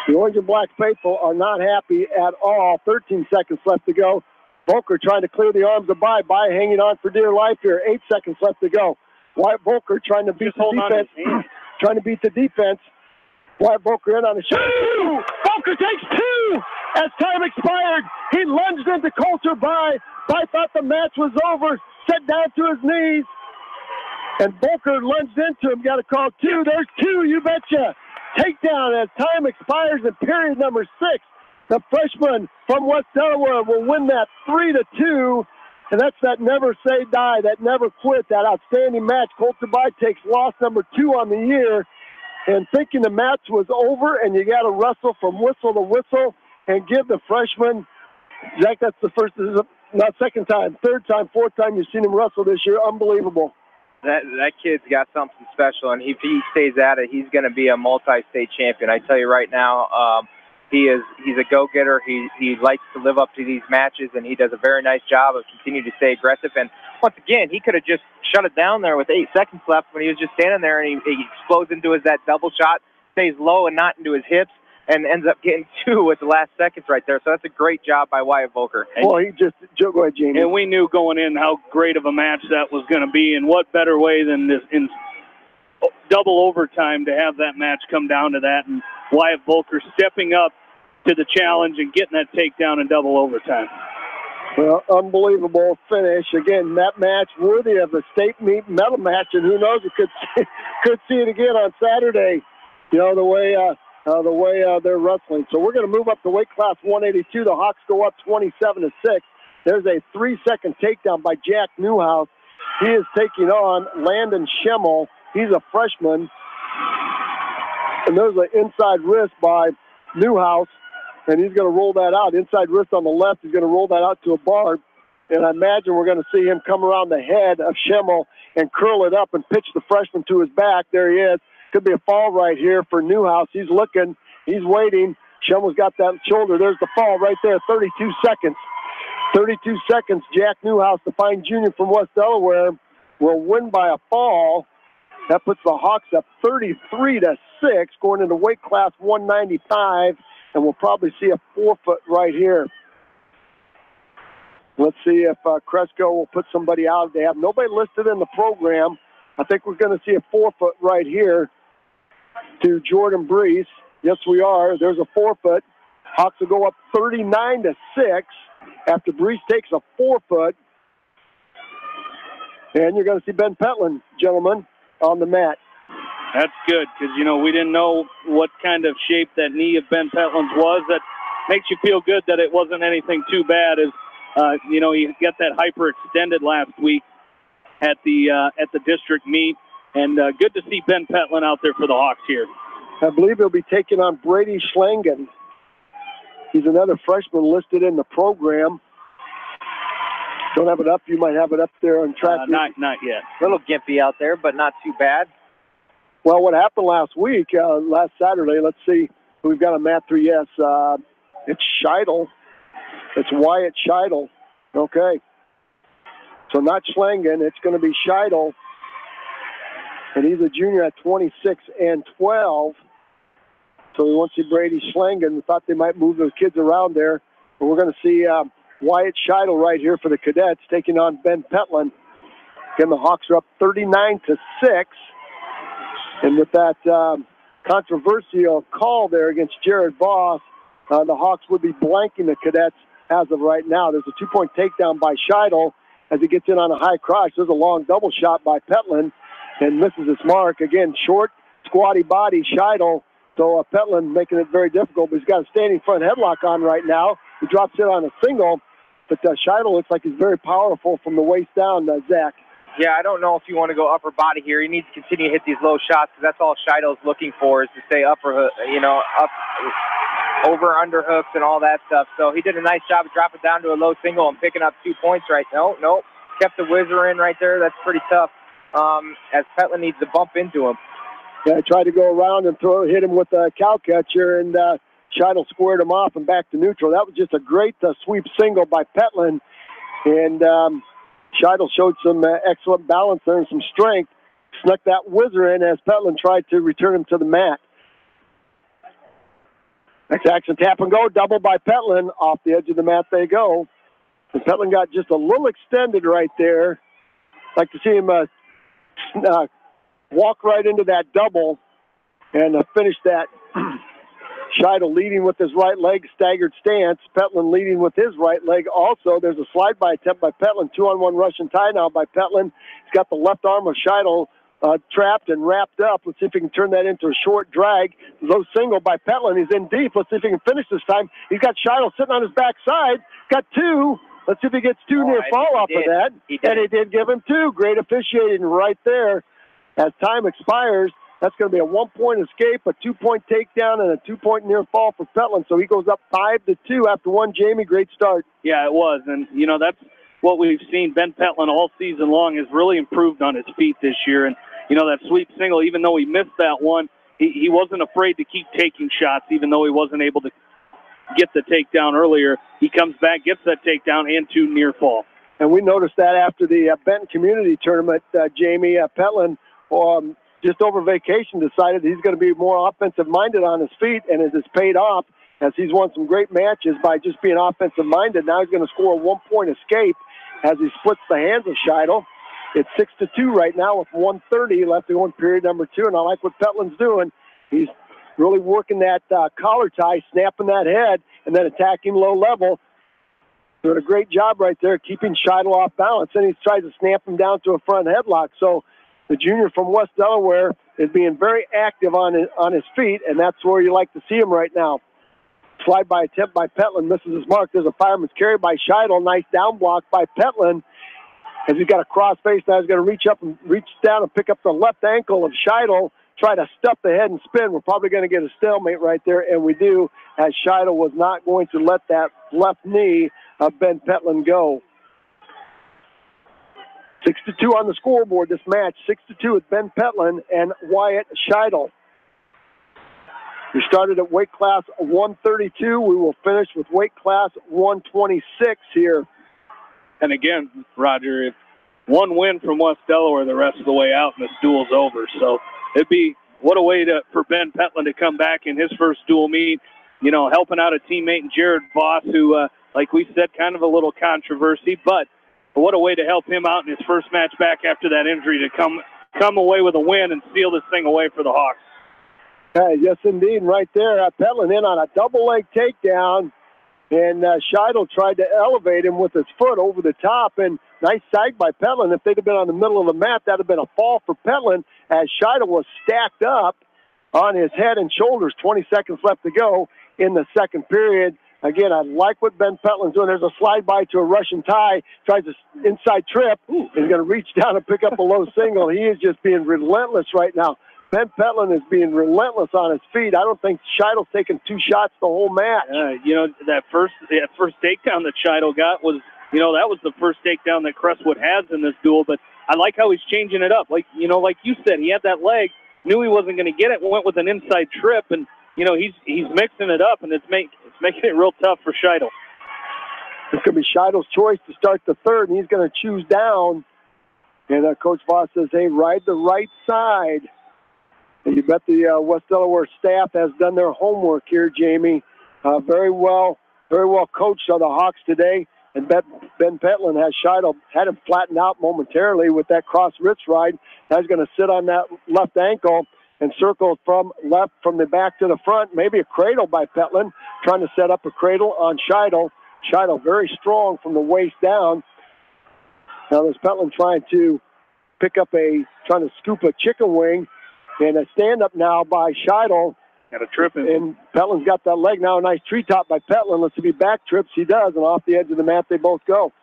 The orange and black faithful are not happy at all. 13 seconds left to go. Volker trying to clear the arms of Bye. Bye hanging on for dear life here. 8 seconds left to go. Wyatt Volker trying to beat the defense. Trying to beat the defense. Wyatt Volker in on the shot. Volker takes 2 as time expired. He lunged into Coulter. Bye thought the match was over. Set down to his knees. And Volker lunged into him. Got a call 2. There's 2, you betcha. Takedown as time expires in period number 6. The freshman from West Delaware will win that 3-2. And that's that never say die, that never quit, that outstanding match. Coulter Bye takes loss number 2 on the year. And thinking the match was over and you got to wrestle from whistle to whistle and give the freshman, Zach, that's the first, this is not second time, third time, fourth time you've seen him wrestle this year. Unbelievable. That kid's got something special, and if he stays at it, he's going to be a multi-state champion. I tell you right now, he's a go-getter. He likes to live up to these matches, and he does a very nice job of continuing to stay aggressive. And once again, he could have just shut it down there with 8 seconds left when he was just standing there, and he explodes into that double shot, stays low and not into his hips, and ends up getting 2 with the last seconds right there. So that's a great job by Wyatt Volker. Well, go ahead, Jamie. And we knew going in how great of a match that was going to be, and what better way than this in double overtime to have that match come down to that, and Wyatt Volker stepping up to the challenge and getting that takedown in double overtime. Well, unbelievable finish. Again, that match worthy of a state meet medal match, and who knows, we could see it again on Saturday, you know, the way they're wrestling. So we're going to move up to weight class 182. The Hawks go up 27-6. There's a 3-second takedown by Jack Newhouse. He is taking on Landon Schemmel. He's a freshman. And there's an inside wrist by Newhouse, and he's going to roll that out. Inside wrist on the left. He's going to roll that out to a bar. and I imagine we're going to see him come around the head of Schimmel and curl it up and pitch the freshman to his back. There he is. Could be a fall right here for Newhouse. He's looking. He's waiting. Schimmel's got that shoulder. There's the fall right there, 32 seconds. 32 seconds. Jack Newhouse, the fine junior from West Delaware, will win by a fall. That puts the Hawks up 33-6, going into weight class 195, and we'll probably see a forefoot right here. Let's see if Cresco will put somebody out. They have nobody listed in the program. I think we're going to see a forefoot right here to Jordan Brees. Yes, we are. There's a forefoot. Hawks will go up 39-6 after Brees takes a forefoot. And you're going to see Ben Petlin, gentlemen, on the mat. That's good because, you know, we didn't know what kind of shape that knee of Ben Petlin's was. That makes you feel good that it wasn't anything too bad. As you know, he got that hyperextended last week at the district meet. And good to see Ben Petlin out there for the Hawks here. I believe he'll be taking on Brady Schlangen. He's another freshman listed in the program. Don't have it up. You might have it up there on track. Not yet. A little gimpy out there, but not too bad. Well, what happened last week, last Saturday, let's see who we've got on mat 3. Yes, it's Scheidel. It's Wyatt Scheidel. Okay. So not Schlangen. It's going to be Scheidel. And he's a junior at 26 and 12. So we won't see Brady Schlangen. We thought they might move those kids around there. But we're going to see Wyatt Scheidel right here for the Cadets taking on Ben Petlin. Again, the Hawks are up 39-6. And with that controversial call there against Jared Voss, the Hawks would be blanking the Cadets as of right now. There's a 2-point takedown by Scheidel as he gets in on a high crotch. There's a long double shot by Petlin and misses his mark. Again, short, squatty body, Scheidel. So Petlin making it very difficult, but he's got a standing front headlock on right now. He drops in on a single, but Scheidel looks like he's very powerful from the waist down, Zach. Yeah, I don't know if you want to go upper body here. He needs to continue to hit these low shots because that's all Scheidel's looking for is to stay upper hook, up over underhooks and all that stuff. So he did a nice job of dropping down to a low single and picking up 2 points right now. Nope. Kept the whizzer in right there. That's pretty tough as Petlin needs to bump into him. Yeah, I tried to go around and hit him with a cow catcher, and Scheidel squared him off and back to neutral. That was just a great sweep single by Petlin. And Scheidel showed some excellent balance there and some strength. Snuck that whizzer in as Petlin tried to return him to the mat. Next action, tap and go, double by Petlin. Off the edge of the mat they go. And Petlin got just a little extended right there. Like to see him walk right into that double and finish that. Scheidel leading with his right leg, staggered stance. Petlin leading with his right leg also. There's a slide-by attempt by Petlin. 2-on-1 Russian tie now by Petlin. He's got the left arm of Scheidel trapped and wrapped up. Let's see if he can turn that into a short drag. Low single by Petlin. He's in deep. Let's see if he can finish this time. He's got Scheidel sitting on his backside. Got 2. Let's see if he gets 2 near fall off of that. And he did give him 2. Great officiating right there. As time expires, that's going to be a 1-point escape, a 2-point takedown, and a 2-point near fall for Petlin. So he goes up 5-2 after 1. Jamie, great start. Yeah, it was. And, that's what we've seen. Ben Petlin all season long has really improved on his feet this year. And, that sweep single, even though he missed that one, he wasn't afraid to keep taking shots, even though he wasn't able to get the takedown earlier. He comes back, gets that takedown, and 2 near fall. And we noticed that after the Benton Community Tournament, Jamie, Petlin, just over vacation, decided he's going to be more offensive-minded on his feet, and it has paid off as he's won some great matches by just being offensive-minded. Now he's going to score a 1-point escape as he splits the hands of Scheidel. It's 6-2 right now with 1:30 left to go in period number 2, and I like what Petlin's doing. He's really working that collar tie, snapping that head, and then attacking low level. Doing a great job right there, keeping Scheidel off balance. Then he tries to snap him down to a front headlock. So the junior from West Delaware is being very active on his feet, and that's where you like to see him right now. Slide by attempt by Petlin, misses his mark. There's a fireman's carry by Scheidel. Nice down block by Petlin. As he's got a cross face, now he's going to reach down and pick up the left ankle of Scheidel, try to stuff the head and spin. We're probably going to get a stalemate right there, and we do, as Scheidel was not going to let that left knee of Ben Petlin go. 6-2 on the scoreboard this match. 6-2 with Ben Petlin and Wyatt Scheidel. We started at weight class 132. We will finish with weight class 126 here. And again, Roger, if one win from West Delaware the rest of the way out and this duel's over. So it'd be, what a way for Ben Petlin to come back in his first dual meet, you know, helping out a teammate in Jared Voss, who, like we said, kind of a little controversy, but what a way to help him out in his first match back after that injury to come away with a win and seal this thing away for the Hawks. Yes, indeed. Right there, Petlin in on a double-leg takedown, and Scheidel tried to elevate him with his foot over the top, and nice side by Petlin. If they'd have been on the middle of the mat, that would have been a fall for Petlin, as Scheidel was stacked up on his head and shoulders. 20 seconds left to go in the second period. Again, I like what Ben Petlin's doing. There's a slide by to a Russian tie, tries an inside trip. He's going to reach down and pick up a low single. He is just being relentless right now. Ben Petlin is being relentless on his feet. I don't think Scheidel's taken 2 shots the whole match. You know, that first takedown that Scheidel got was, you know, that was the first takedown that Crestwood has in this duel. But I like how he's changing it up. Like, you know, like you said, he had that leg, knew he wasn't going to get it, went with an inside trip, and you know, he's mixing it up, and it's making it real tough for Scheidel. It's going to be Scheidel's choice to start the third, and he's going to choose down. And Coach Voss says, hey, ride the right side. And you bet the West Delaware staff has done their homework here, Jamie. Very well coached on the Hawks today. And Ben Petlin has Scheidel, had him flattened out momentarily with that cross wrist ride. Now he's going to sit on that left ankle and circle from the back to the front. Maybe a cradle by Petlin, trying to set up a cradle on Scheidel. Scheidel very strong from the waist down. Now there's Petlin trying to scoop a chicken wing. And a stand-up now by Scheidel. Got a trip in. And Petlin's got that leg now. A nice treetop by Petlin. Let's see if he back trips. He does. And off the edge of the mat, they both go.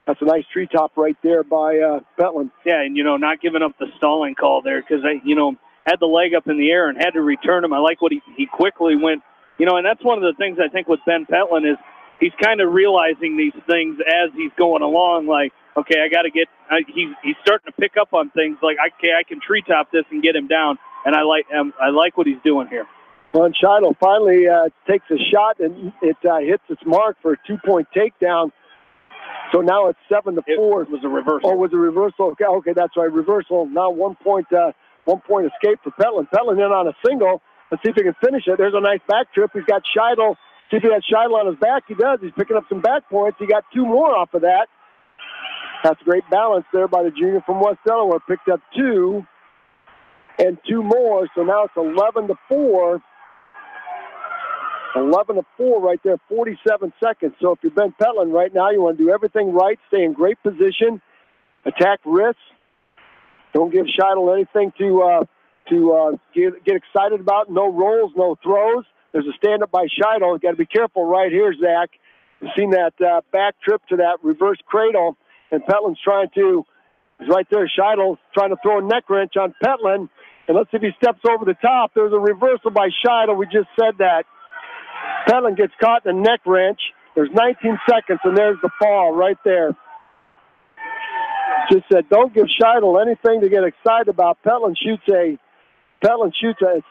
That's a nice treetop right there by Petlin. Yeah, and, you know, not giving up the stalling call there because, you know, had the leg up in the air and had to return him. I like what he quickly went. You know, and that's one of the things I think with Ben Petlin is he's kind of realizing these things as he's going along. Like, okay, I got to get he's starting to pick up on things like, okay, I can treetop this and get him down, and I like what he's doing here. Well, and Scheidel finally takes a shot, and it hits its mark for a 2-point takedown. So now it's 7-4. It was a reversal. Oh, it was a reversal. Okay, that's right, reversal. Now 1 point escape for Petlin. Petlin in on a single. Let's see if he can finish it. There's a nice back trip. He's got Scheidel. See if he has Scheidel on his back. He does. He's picking up some back points. He got 2 more off of that. That's great balance there by the junior from West Delaware. Picked up 2 and 2 more. So now it's 11-4. 11-4 right there, 47 seconds. So if you're Ben Petlin right now, you want to do everything right, stay in great position, attack wrists. Don't give Scheidel anything to get excited about. No rolls, no throws. There's a stand-up by Scheidel. You've got to be careful right here, Zach. You've seen that back trip to that reverse cradle, and Petlin's he's right there. Scheidel's trying to throw a neck wrench on Petlin, and let's see if he steps over the top. There's a reversal by Scheidel. We just said that. Petlin gets caught in a neck wrench. There's 19 seconds, and there's the fall right there. Just said, don't give Scheidel anything to get excited about. Petlin shoots a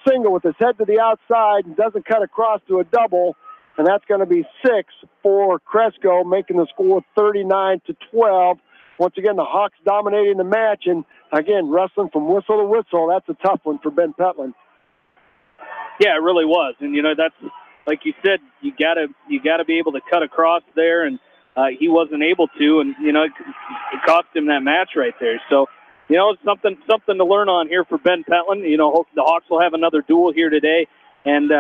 single with his head to the outside and doesn't cut across to a double, and that's going to be 6 for Cresco, making the score 39-12. Once again, the Hawks dominating the match, and again, wrestling from whistle to whistle. That's a tough one for Ben Petlin. Yeah, it really was, and you know that's like you said, you gotta be able to cut across there, and he wasn't able to, and you know it cost him that match right there. So. You know, it's something to learn on here for Ben Petlin. You know, the Hawks will have another duel here today, and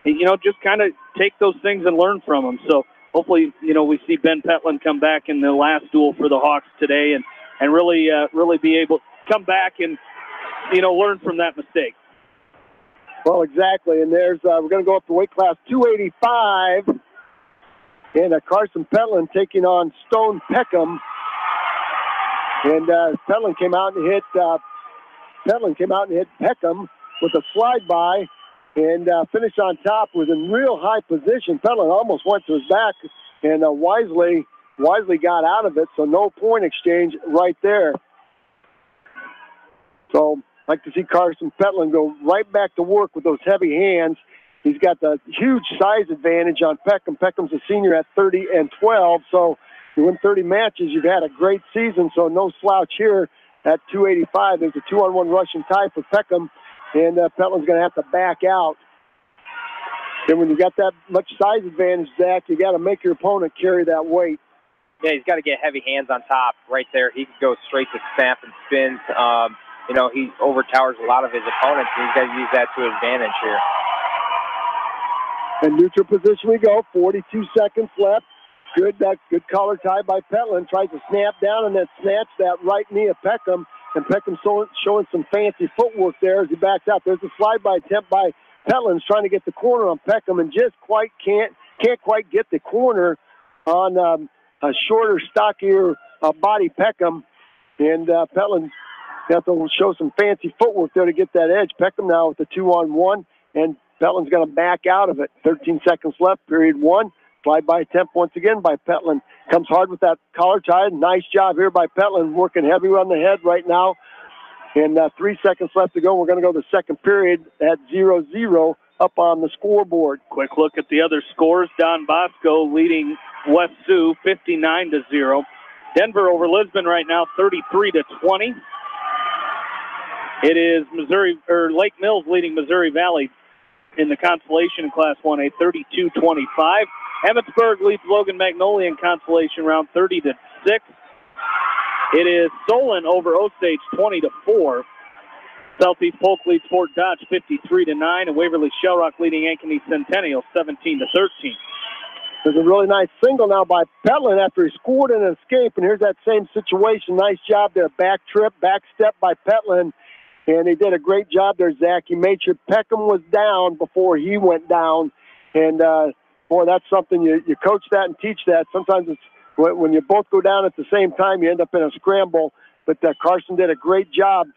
you know, just kind of take those things and learn from them. So hopefully, you know, we see Ben Petlin come back in the last duel for the Hawks today, and really be able to come back and you know learn from that mistake. Well, exactly. And there's we're going to go up to weight class 285, and Carson Petlin taking on Stone Peckham. And Petlin came out and hit Peckham with a slide by and finished on top. Was in real high position. Petlin almost went to his back, and wisely wisely got out of it, so no point exchange right there. So I'd like to see Carson Petland go right back to work with those heavy hands. He's got the huge size advantage on Peckham. Peckham's a senior at 30-12, so you win 30 matches, you've had a great season, so no slouch here at 285. There's a 2-on-1 rushing tie for Peckham, and Petland's going to have to back out. Then when you got that much size advantage, Zach, you got to make your opponent carry that weight. Yeah, he's got to get heavy hands on top right there. He can go straight to snap and spins. You know, he overtowers a lot of his opponents, and he's got to use that to his advantage here. In neutral position we go, 42 seconds left. Good collar tie by Petland. Tries to snap down and then snatch that right knee of Peckham. And Peckham showing some fancy footwork there as he backs out. There's a slide-by attempt by Petland, trying to get the corner on Peckham and just can't quite get the corner on a shorter, stockier body Peckham. And Petland has to show some fancy footwork there to get that edge. Peckham now with the 2-on-1, and Petland's going to back out of it. 13 seconds left, period one. Slide-by attempt once again by Petland. Comes hard with that collar tie. Nice job here by Petland, working heavy on the head right now. And 3 seconds left to go. We're going to go to the second period at 0-0 up on the scoreboard. Quick look at the other scores. Don Bosco leading West Sioux 59-0. Denver over Lisbon right now 33-20. It is Lake Mills leading Missouri Valley in the consolation in Class 1A 32-25. Emmetsburg leads Logan Magnolia in consolation round 30-6. It is Solon over Osage 20-4. Southeast Polk leads Fort Dodge 53-9, and Waverly Shellrock leading Ankeny Centennial 17-13. There's a really nice single now by Petland after he scored an escape, and here's that same situation. Nice job there. Back trip, back step by Petland, and he did a great job there, Zach. He made sure Peckham was down before he went down, and boy, that's something you coach that and teach that. Sometimes it's when you both go down at the same time, you end up in a scramble. But Carson did a great job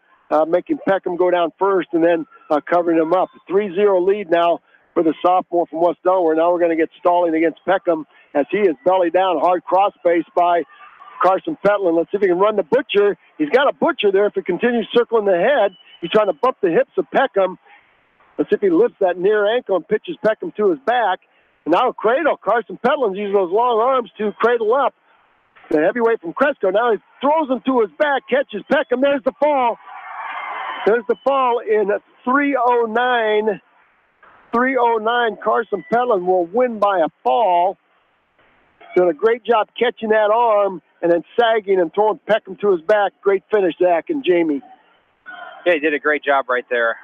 making Peckham go down first and then covering him up. 3-0 lead now for the sophomore from West Delaware. Now we're going to get stalling against Peckham as he is belly down, hard cross base by Carson Petland. Let's see if he can run the butcher. He's got a butcher there. If he continues circling the head, he's trying to bump the hips of Peckham. Let's see if he lifts that near ankle and pitches Peckham to his back. And now a cradle. Carson Petland's using those long arms to cradle up the heavyweight from Cresco. Now he throws him to his back, catches Peckham. There's the fall. There's the fall in 3:09. 3:09. Carson Petland will win by a fall. Doing a great job catching that arm and then sagging and throwing Peckham to his back. Great finish, Zach and Jamie. Yeah, he did a great job right there.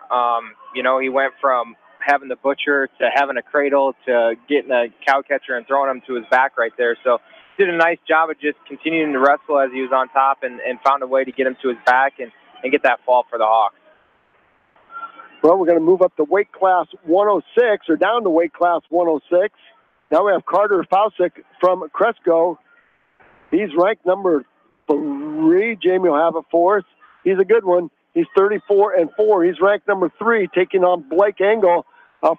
You know, he went from having the butcher to having a cradle to getting a cow catcher and throwing him to his back right there. So did a nice job of just continuing to wrestle as he was on top and found a way to get him to his back and get that fall for the Hawks. Well, we're going to move up to weight class 106, or down to weight class 106. Now we have Carter Fausick from Cresco. He's ranked number 3. Jamie will have it for us. He's a good one. He's 34-4. He's ranked number 3, taking on Blake Engel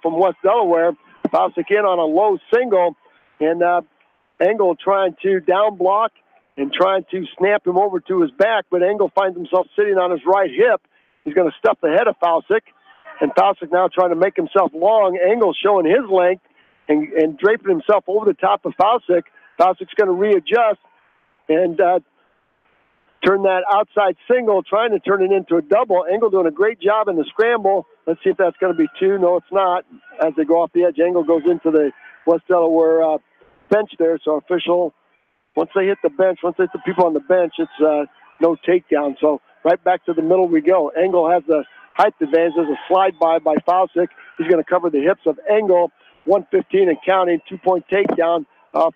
from West Delaware. Fausick in on a low single, and Engel trying to down block and trying to snap him over to his back, but Engel finds himself sitting on his right hip. He's going to stuff the head of Fausick, and Fausick now trying to make himself long. Engel showing his length and draping himself over the top of Fausick. Fausick's going to readjust and turn that outside single, trying to turn it into a double. Engel doing a great job in the scramble. Let's see if that's going to be 2. No, it's not. As they go off the edge, Engel goes into the West Delaware bench there. So official, once they hit the bench, once they hit the people on the bench, it's no takedown. So right back to the middle we go. Engel has the height advantage. There's a slide by Fausick. He's going to cover the hips of Engel. 115 and counting. 2-point takedown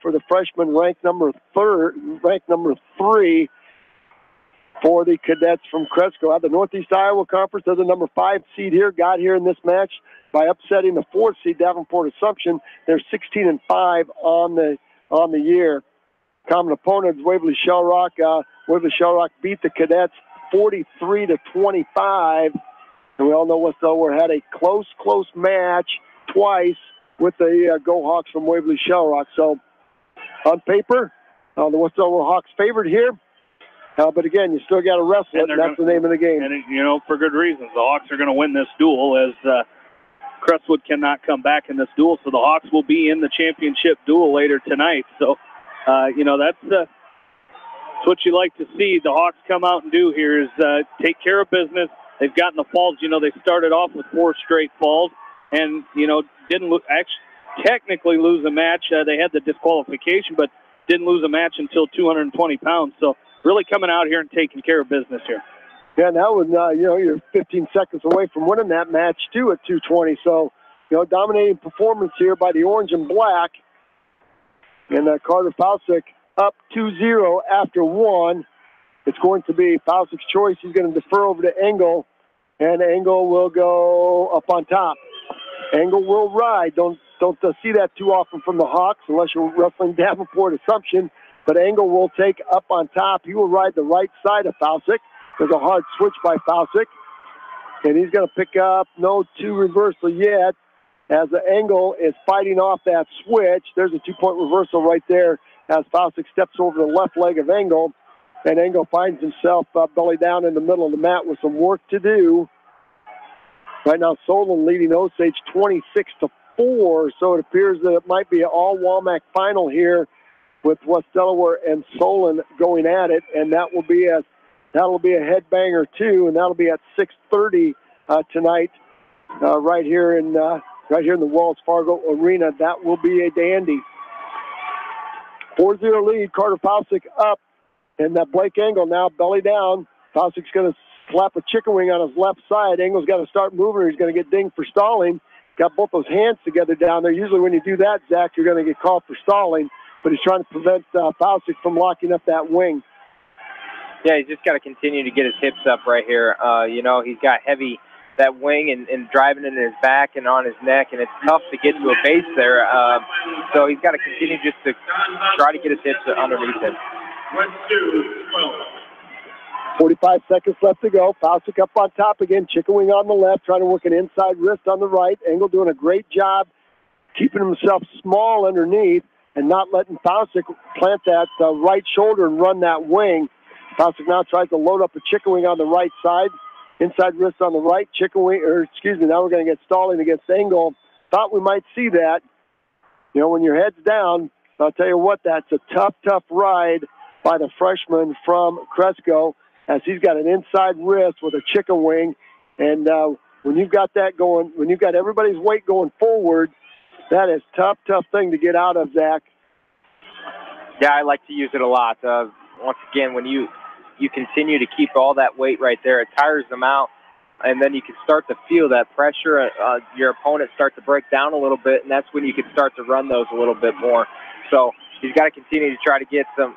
for the freshman, ranked number 3 for the cadets from Cresco. Out of the Northeast Iowa Conference, they're the number 5 seed here. Got here in this match by upsetting the 4th seed Davenport Assumption. They're 16-5 on the year. Common opponents Waverly Shellrock. Waverly Shellrock beat the cadets 43-25. And we all know West Delaware had a close match twice with the Go Hawks from Waverly Shellrock. So on paper, The West Delaware Hawks favored here. But again, you still got to wrestle it, and that's the name of the game. And, for good reasons. The Hawks are going to win this duel as Crestwood cannot come back in this duel. So the Hawks will be in the championship duel later tonight. So, that's what you like to see the Hawks come out and do here is take care of business. They've gotten the falls. They started off with 4 straight falls and, didn't technically lose a match. They had the disqualification, but didn't lose a match until 220 pounds. So really coming out here and taking care of business here. Yeah, and that was, you're 15 seconds away from winning that match, too, at 220. So, dominating performance here by the orange and black. And Carter Fausick up 2-0 after 1. It's going to be Fausick's choice. He's going to defer over to Engel, and Engel will go up on top. Engel will ride. Don't see that too often from the Hawks unless you're wrestling Davenport Assumption. But Engel will take up on top. He will ride the right side of Fausick. There's a hard switch by Fausick. And he's going to pick up no 2 reversal yet as the Engel is fighting off that switch. There's a 2-point reversal right there as Fausick steps over the left leg of Engel. And Engel finds himself belly down in the middle of the mat with some work to do. Right now, Solon leading Osage 26-4. So it appears that it might be an all-Walmack final here with West Delaware and Solon going at it. And that'll be a headbanger too, and that'll be at 6:30 tonight, right here in the Wells Fargo Arena. That will be a dandy. 4-0 lead. Carter Fausick up, and that Blake Engel now belly down. Fausick's going to slap a chicken wing on his left side. Engel's got to start moving, or he's going to get dinged for stalling. Got both those hands together down there. Usually when you do that, Zach, you're going to get called for stalling, but he's trying to prevent Fausick from locking up that wing. Yeah, he's just got to continue to get his hips up right here. He's got that wing and driving it in his back and on his neck, and it's tough to get to a base there. So he's got to continue just to try to get his hips underneath him. 45 seconds left to go. Fausick up on top again. Chicken wing on the left, trying to work an inside wrist on the right. Engel doing a great job keeping himself small underneath and not letting Fausick plant that right shoulder and run that wing. Fausick now tries to load up a chicken wing on the right side. Inside wrist on the right, now we're going to get stalling against Engel. Thought we might see that. When your head's down, I'll tell you what, that's a tough ride by the freshman from Cresco, as he's got an inside wrist with a chicken wing. And when you've got that going, when you've got everybody's weight going forward, that is tough thing to get out of, Zach. Yeah, I like to use it a lot. Once again, when you continue to keep all that weight right there, it tires them out, and then you can start to feel that pressure. Your opponent start to break down a little bit, and that's when you can start to run those a little bit more. So he's got to continue to try to get some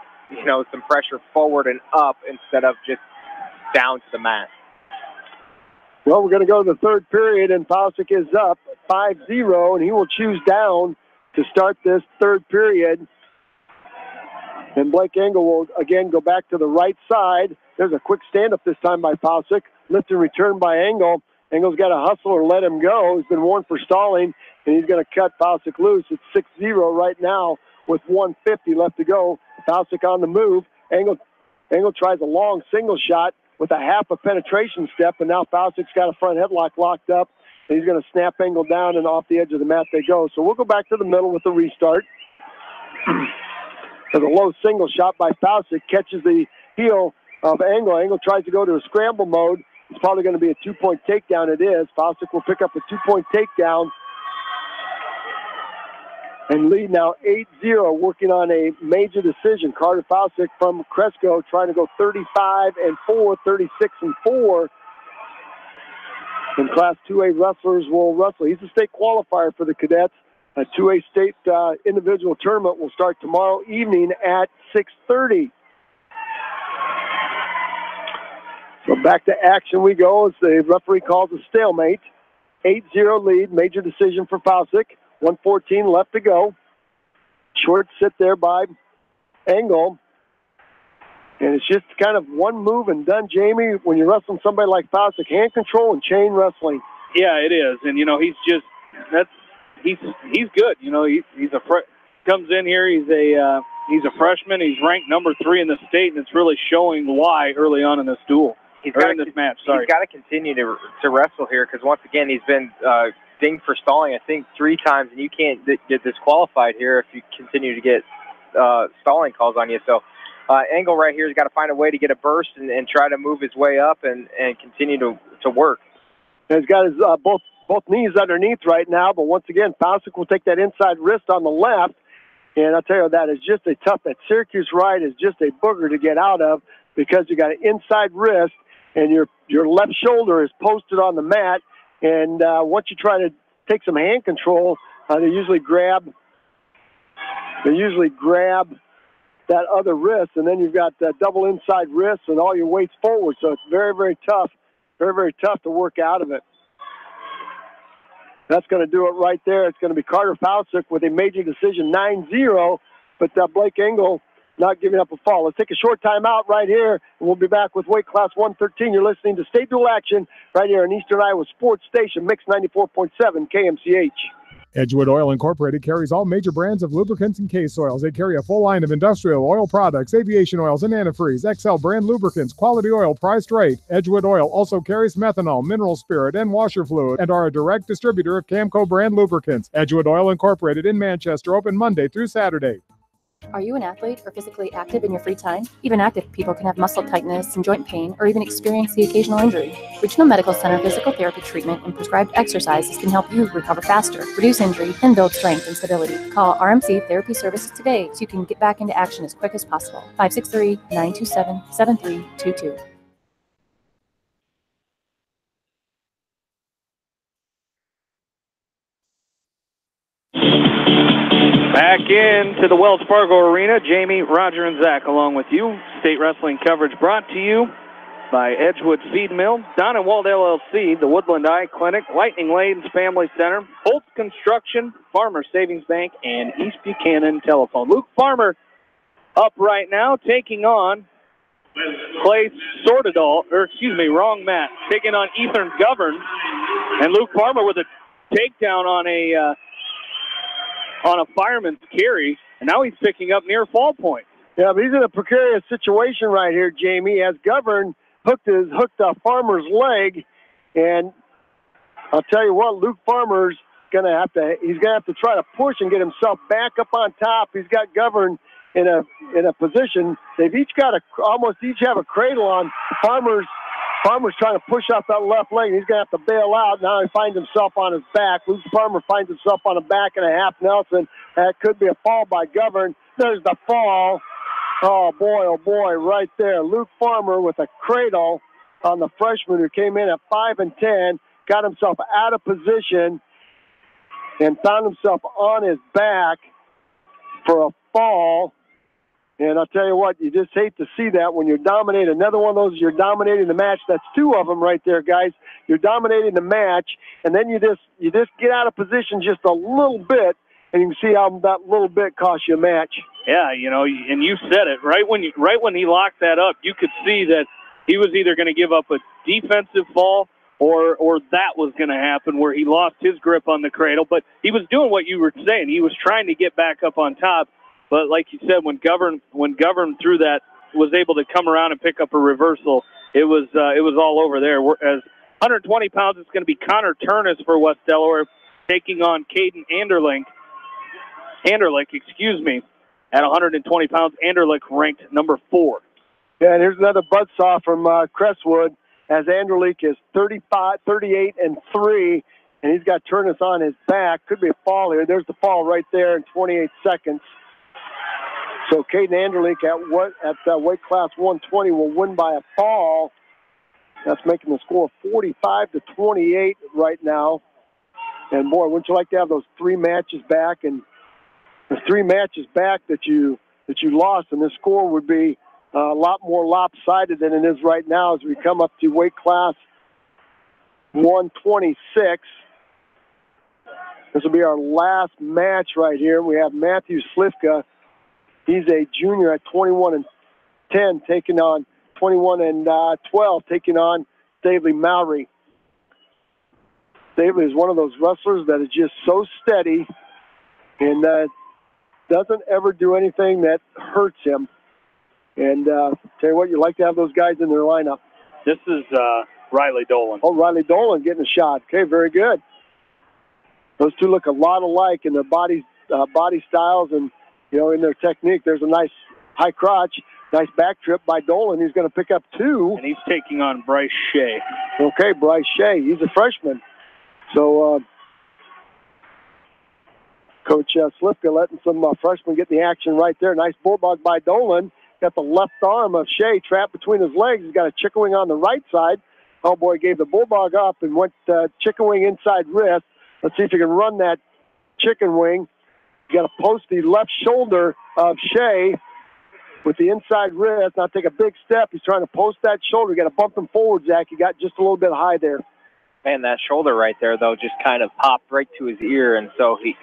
pressure forward and up instead of just down to the mat. Well, we're going to go to the third period, and Fausick is up 5-0, and he will choose down to start this third period. And Blake Engel will again go back to the right side. There's a quick stand-up this time by Fausick. Lift and return by Engel. Engel's got to hustle or let him go. He's been warned for stalling, and he's going to cut Fausick loose. It's 6-0 right now with 1:50 left to go. Fausick on the move. Engel tries a long single shot with a half a penetration step, and now Fausick's got a front headlock locked up, and he's going to snap Engel down, and off the edge of the mat they go. So we'll go back to the middle with the restart. There's a low single shot by Fausick, catches the heel of Engel. Engel tries to go to a scramble mode. It's probably going to be a 2-point takedown. It is. Fausick will pick up a 2-point takedown and lead now 8-0, working on a major decision. Carter Fausick from Cresco trying to go 35-4, 36-4. And Class 2A wrestlers will wrestle. He's a state qualifier for the cadets. A 2A state individual tournament will start tomorrow evening at 6:30. So back to action we go as the referee calls a stalemate. 8-0 lead, major decision for Fausick. 1:14 left to go. Short sit there by Engel. And it's just kind of one move and done, Jamie, when you're wrestling somebody like Fausick. Hand control and chain wrestling. Yeah, it is. And, he's just – he's good. He's comes in here. He's a freshman. He's ranked number 3 in the state, and it's really showing why early on in this duel. He's got to continue to wrestle here because, once again, he's been dinged for stalling, I think, 3 times, and you can't get disqualified here if you continue to get stalling calls on you. So Engel right here has got to find a way to get a burst and try to move his way up and continue to work. He's got his both knees underneath right now, but once again, Fausick will take that inside wrist on the left, and I'll tell you, that is just a tough, that Syracuse right is just a booger to get out of because you got an inside wrist, and your left shoulder is posted on the mat, and once you try to take some hand control, they usually grab that other wrist, and then you've got that double inside wrist and all your weight's forward, so it's very, very tough, very, very tough to work out of it. That's going to do it right there. It's going to be Carter Fausick with a major decision, 9-0, but Blake Engel not giving up a fall. Let's take a short timeout right here, and we'll be back with weight class 113. You're listening to State Dual Action right here on Eastern Iowa Sports Station, Mix 94.7 KMCH. Edgewood Oil Incorporated carries all major brands of lubricants and case oils. They carry a full line of industrial oil products, aviation oils, and antifreeze, XL brand lubricants, quality oil priced right. Edgewood Oil also carries methanol, mineral spirit, and washer fluid, and are a direct distributor of Camco brand lubricants. Edgewood Oil Incorporated in Manchester, open Monday through Saturday. Are you an athlete or physically active in your free time? Even active people can have muscle tightness and joint pain or even experience the occasional injury. Regional Medical Center physical therapy treatment and prescribed exercises can help you recover faster, reduce injury, and build strength and stability. Call RMC Therapy Services today so you can get back into action as quick as possible. 563-927-7322. Back into the Wells Fargo Arena, Jamie, Roger, and Zach along with you. State wrestling coverage brought to you by Edgewood Feed Mill, Don and Wald LLC, the Woodland Eye Clinic, Lightning Lanes Family Center, Holtz Construction, Farmer Savings Bank, and East Buchanan Telephone. Luke Farmer up right now, taking on Clay Sortidal, wrong mat, taking on Ethan Govern, and Luke Farmer with a takedown on a fireman's carry, and now he's picking up near fall point. Yeah, but he's in a precarious situation right here, Jamie, as Govern hooked Farmer's leg, and I'll tell you what, Luke Farmer's he's gonna have to try to push and get himself back up on top. He's got Govern in a position. They've almost each have a cradle on. Farmer's trying to push out that left leg. He's going to have to bail out. Now he finds himself on his back. Luke Farmer finds himself on a back and a half Nelson. That could be a fall by Govern. There's the fall. Oh, boy, right there. Luke Farmer with a cradle on the freshman who came in at 5 and 10, got himself out of position and found himself on his back for a fall. And I'll tell you what, you just hate to see that when you're dominating. Another one of those, you're dominating the match. That's 2 of them right there, guys. You're dominating the match, and then you just get out of position just a little bit, and you can see how that little bit costs you a match. Yeah, and you said it. Right when he locked that up, you could see that he was either going to give up a defensive fall or that was going to happen where he lost his grip on the cradle. But he was doing what you were saying. He was trying to get back up on top. But like you said, when Govern threw that, was able to come around and pick up a reversal, it was all over there. As 120 pounds, it's going to be Connor Turnus for West Delaware taking on Caden Anderlick, at 120 pounds. Anderlick ranked number 4. Yeah, and here's another buzzsaw from Crestwood as Anderlick is 38 and 3, and he's got Turnus on his back. Could be a fall here. There's the fall right there in 28 seconds. So Caden Anderlick at weight class 120 will win by a fall. That's making the score 45-28 right now. And boy, wouldn't you like to have those 3 matches back? And the 3 matches back that you lost, and this score would be a lot more lopsided than it is right now as we come up to weight class 126. This will be our last match right here. We have Matthew Slifka. He's a junior at 21 and 10, taking on 21 and 12, taking on Stavely Mowry. Stavely is one of those wrestlers that is just so steady, and doesn't ever do anything that hurts him. And tell you what, you like to have those guys in their lineup. This is Riley Dolan. Oh, Riley Dolan getting a shot. Okay, very good. Those two look a lot alike in their body styles and, in their technique. There's a nice high crotch, nice back trip by Dolan. He's going to pick up 2. And he's taking on Bryce Shea. Okay, Bryce Shea. He's a freshman. So Coach Slipka letting some freshmen get the action right there. Nice bulldog by Dolan. Got the left arm of Shea trapped between his legs. He's got a chicken wing on the right side. Oh, boy, gave the bulldog up and went chicken wing inside wrist. Let's see if he can run that chicken wing. You got to post the left shoulder of Shea with the inside wrist. Now take a big step. He's trying to post that shoulder. You got to bump him forward, Zach. You got just a little bit high there. Man, that shoulder right there, though, just kind of popped right to his ear, and so he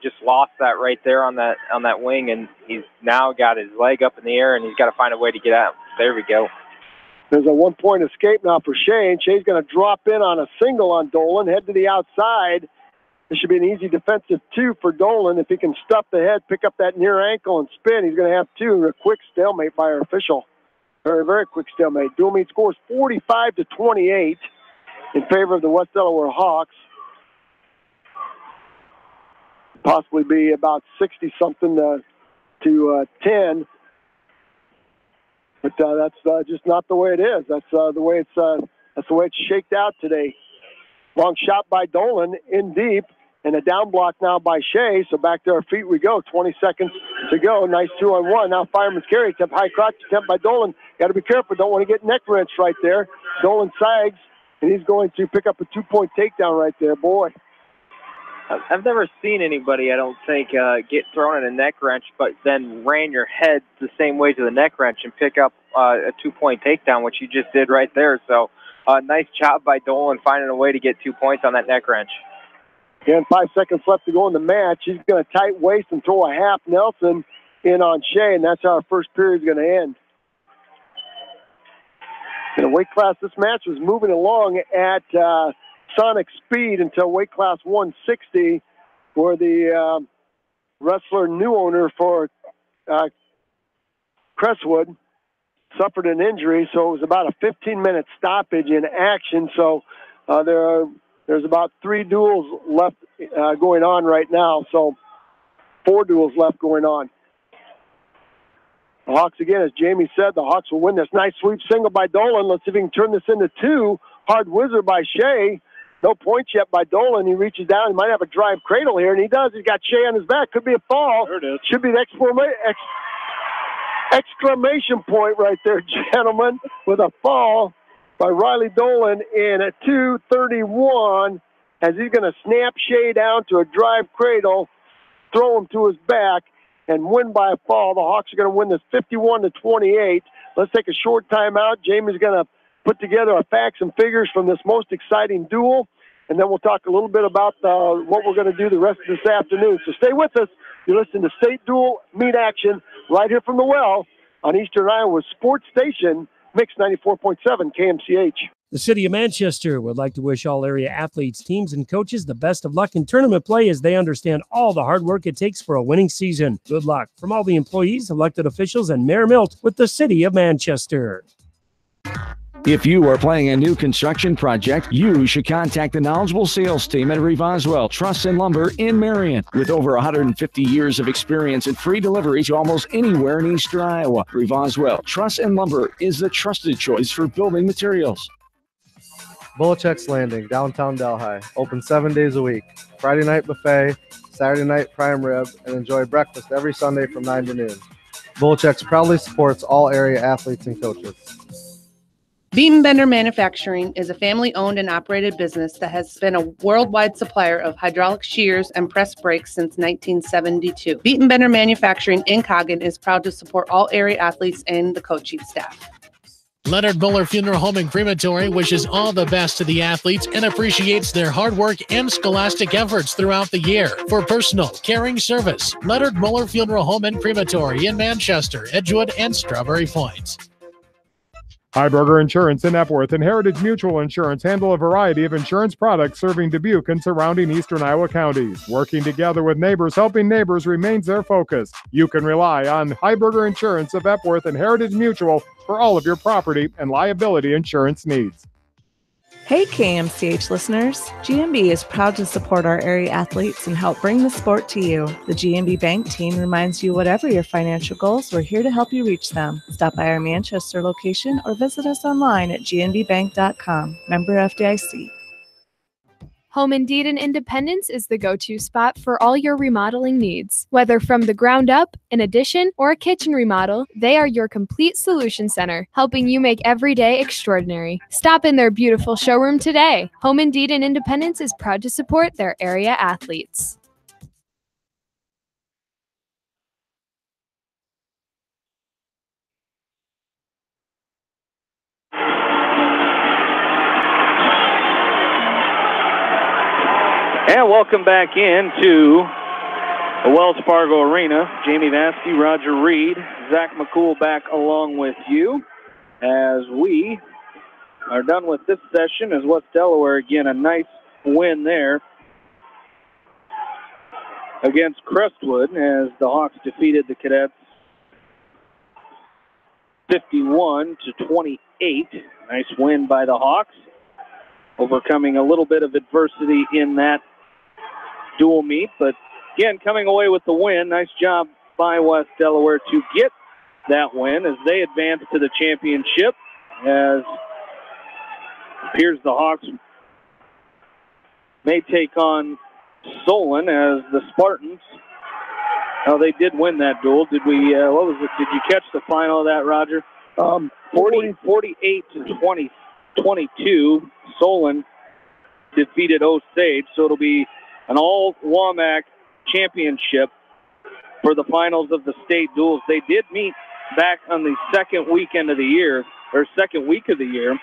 just lost that right there on that wing, and he's now got his leg up in the air, and he's got to find a way to get out. There we go. There's a one-point escape now for Shea, and Shea's going to drop in on a single on Dolan, head to the outside. This should be an easy defensive 2 for Dolan. If he can stuff the head, pick up that near ankle, and spin, he's going to have 2. A quick stalemate by our official. Very, very quick stalemate. Dual meet scores 45-28 in favor of the West Delaware Hawks. Possibly be about 60-something to 10. But that's just not the way it is. That's the way it's shaked out today. Long shot by Dolan in deep, and a down block now by Shea. So back to our feet we go. 20 seconds to go. Nice 2-on-1. Now fireman's carry attempt, high crotch attempt by Dolan. Got to be careful. Don't want to get neck wrenched right there. Dolan sags, and he's going to pick up a 2-point takedown right there. Boy. I've never seen anybody, I don't think, get thrown in a neck wrench, but then ran your head the same way to the neck wrench and pick up a 2-point takedown, which you just did right there. So nice job by Dolan finding a way to get 2 points on that neck wrench. Again, 5 seconds left to go in the match. He's going to tight waist and throw a half Nelson in on Shea, and that's how our first period is going to end. In a weight class, this match was moving along at sonic speed until weight class 160, where the wrestler, new owner for Crestwood, suffered an injury, so it was about a 15-minute stoppage in action. So there's about 3 duels left going on right now, so 4 duels left going on. The Hawks, again, as Jamie said, the Hawks will win this. Nice sweep single by Dolan. Let's see if he can turn this into 2. Hard whizzer by Shea. No points yet by Dolan. He reaches down. He might have a drive cradle here, and he does. He's got Shea on his back. Could be a fall. There it is. Should be an exclamation point right there, gentlemen, with a fall by Riley Dolan in a 2:31 as he's going to snap Shea down to a drive cradle, throw him to his back, and win by a fall. The Hawks are going to win this 51-28. Let's take a short timeout. Jamie's going to put together our facts and figures from this most exciting duel, and then we'll talk a little bit about what we're going to do the rest of this afternoon. So stay with us. You listen to State Duel Meet Action right here from the Well on Eastern Iowa's Sports Station, Mix 94.7 KMCH. The City of Manchester would like to wish all area athletes, teams, and coaches the best of luck in tournament play as they understand all the hard work it takes for a winning season. Good luck from all the employees, elected officials, and Mayor Milt with the City of Manchester. If you are planning a new construction project, you should contact the knowledgeable sales team at Revoswell Truss and Lumber in Marion. With over 150 years of experience and free delivery to almost anywhere in Eastern Iowa, Revoswell Truss and Lumber is the trusted choice for building materials. Bolichek's Landing, downtown Delhi, open 7 days a week. Friday night buffet, Saturday night prime rib, and enjoy breakfast every Sunday from 9 to noon. Bolichek's proudly supports all area athletes and coaches. Beaton Bender Manufacturing is a family-owned and operated business that has been a worldwide supplier of hydraulic shears and press brakes since 1972. Beaton Bender Manufacturing in Coggan is proud to support all area athletes and the coaching staff. Leonard Muller Funeral Home and Crematory wishes all the best to the athletes and appreciates their hard work and scholastic efforts throughout the year. For personal, caring service, Leonard Muller Funeral Home and Crematory in Manchester, Edgewood, and Strawberry Point. Heiberger Insurance in Epworth and Heritage Mutual Insurance handle a variety of insurance products serving Dubuque and surrounding eastern Iowa counties. Working together with neighbors, helping neighbors remains their focus. You can rely on Heiberger Insurance of Epworth and Heritage Mutual for all of your property and liability insurance needs. Hey KMCH listeners, GMB is proud to support our area athletes and help bring the sport to you. The GMB Bank team reminds you whatever your financial goals, we're here to help you reach them. Stop by our Manchester location or visit us online at gnbbank.com. Member FDIC. Home Indeed and Independence is the go-to spot for all your remodeling needs. Whether from the ground up, an addition, or a kitchen remodel, they are your complete solution center, helping you make every day extraordinary. Stop in their beautiful showroom today. Home Indeed and Independence is proud to support their area athletes. And welcome back into the Wells Fargo Arena. Jamie Vaskey, Roger Reed, Zach McCool back along with you as we are done with this session as West Delaware, again, a nice win there against Crestwood as the Hawks defeated the Cadets 51-28. Nice win by the Hawks, overcoming a little bit of adversity in that dual meet, but again, coming away with the win. Nice job by West Delaware to get that win as they advance to the championship, as it appears the Hawks may take on Solon as the Spartans. Oh, they did win that duel. Did we, what was it? Did you catch the final of that, Roger? 48-22. Solon defeated Osage, so it'll be an all-WAMAC championship for the finals of the state duels. They did meet back on the second weekend of the year, or second week of the year.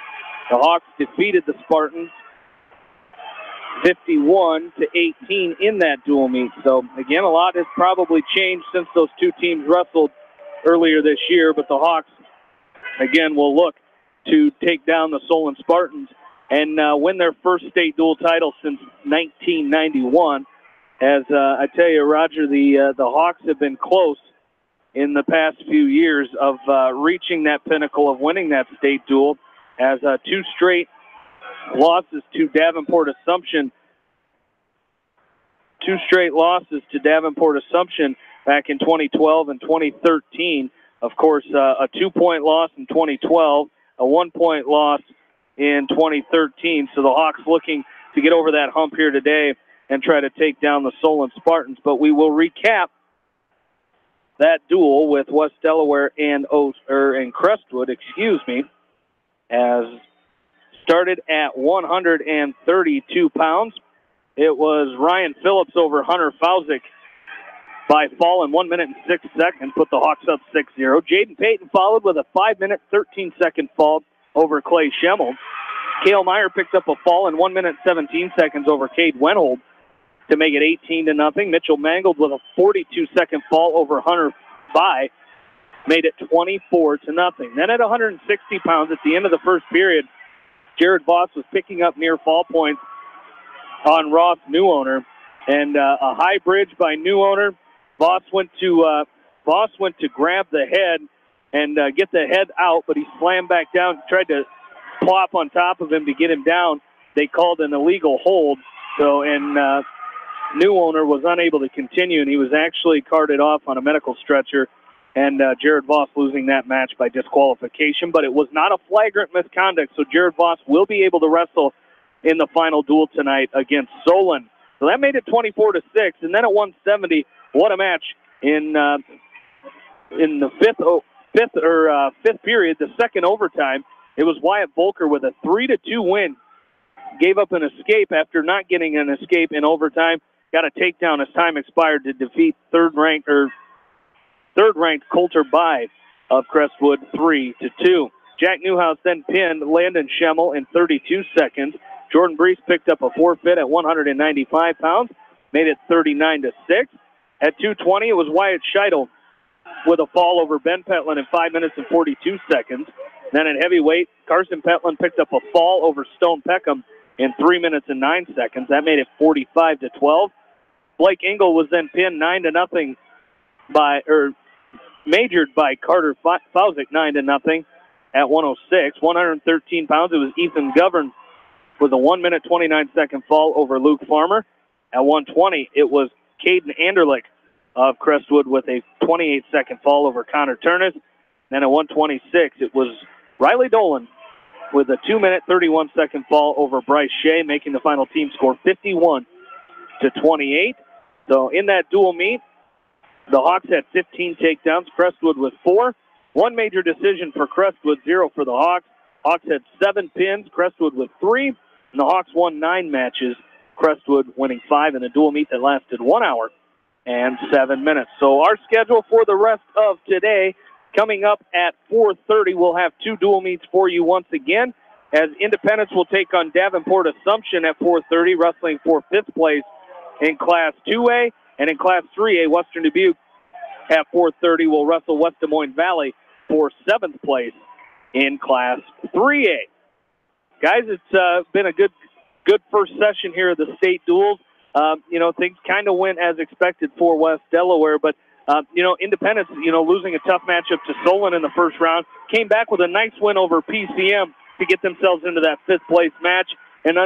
The Hawks defeated the Spartans 51-18 in that dual meet. So, again, a lot has probably changed since those two teams wrestled earlier this year, but the Hawks, again, will look to take down the Solon Spartans and win their first state dual title since 1991. As I tell you, Roger, the Hawks have been close in the past few years of reaching that pinnacle of winning that state duel, as two straight losses to Davenport Assumption. Two straight losses to Davenport Assumption back in 2012 and 2013. Of course, a 2-point loss in 2012, a 1-point loss in 2013. So the Hawks looking to get over that hump here today and try to take down the Solon Spartans. But we will recap that duel with West Delaware and Crestwood, as started at 132 pounds. It was Ryan Phillips over Hunter Fausick by fall in 1 minute and 6 seconds, put the Hawks up 6-0. Jaden Payton followed with a 5-minute, 13-second fall over Clay Schemmel. Cale Meyer picked up a fall in 1 minute, 17 seconds over Cade Wenhold to make it 18-0. Mitchell Mangold with a 42-second fall over Hunter By made it 24-0. Then at 160 pounds at the end of the first period, Jared Voss was picking up near fall points on Ross Newowner, and a high bridge by Newowner. Voss went to grab the head and get the head out, but he slammed back down, tried to plop on top of him to get him down. They called an illegal hold, and Newowner was unable to continue, and he was actually carted off on a medical stretcher, and Jared Voss losing that match by disqualification. But it was not a flagrant misconduct, so Jared Voss will be able to wrestle in the final duel tonight against Solon. So that made it 24-6, and then at 170, what a match in the fifth period, the second overtime. It was Wyatt Volker with a 3-2 win. Gave up an escape after not getting an escape in overtime. Got a takedown as time expired to defeat third-ranked Coulter By of Crestwood 3-2. Jack Newhouse then pinned Landon Schemmel in 32 seconds. Jordan Brees picked up a forfeit at 195 pounds, made it 39-6. At 220, it was Wyatt Scheidel with a fall over Ben Petlin in 5 minutes and 42 seconds. Then at heavyweight, Carson Pentland picked up a fall over Stone Peckham in 3 minutes and 9 seconds. That made it 45-12. Blake Engel was then pinned 9-0 majored by Carter Fausick 9-0 at 106. 113 pounds. It was Ethan Govern with a 1 minute 29 second fall over Luke Farmer. At 120, it was Caden Anderlich of Crestwood with a 28 second fall over Connor Turnus. Then at 126, it was Riley Dolan with a 2 minute 31 second fall over Bryce Shea, making the final team score 51-28. So in that dual meet, the Hawks had 15 takedowns, Crestwood with 4. One major decision for Crestwood, 0 for the Hawks. Hawks had 7 pins, Crestwood with 3, and the Hawks won 9 matches, Crestwood winning 5 in a dual meet that lasted 1 hour and 7 minutes. So our schedule for the rest of today, coming up at 4:30, we'll have 2 dual meets for you once again, as Independence will take on Davenport Assumption at 4:30, wrestling for 5th place in Class 2A, and in Class 3A, Western Dubuque at 4:30 will wrestle West Des Moines Valley for 7th place in Class 3A. Guys, it's been a good first session here of the state duels. Things kind of went as expected for West Delaware, but Independence, losing a tough matchup to Solon in the first round, came back with a nice win over PCM to get themselves into that 5th place match. And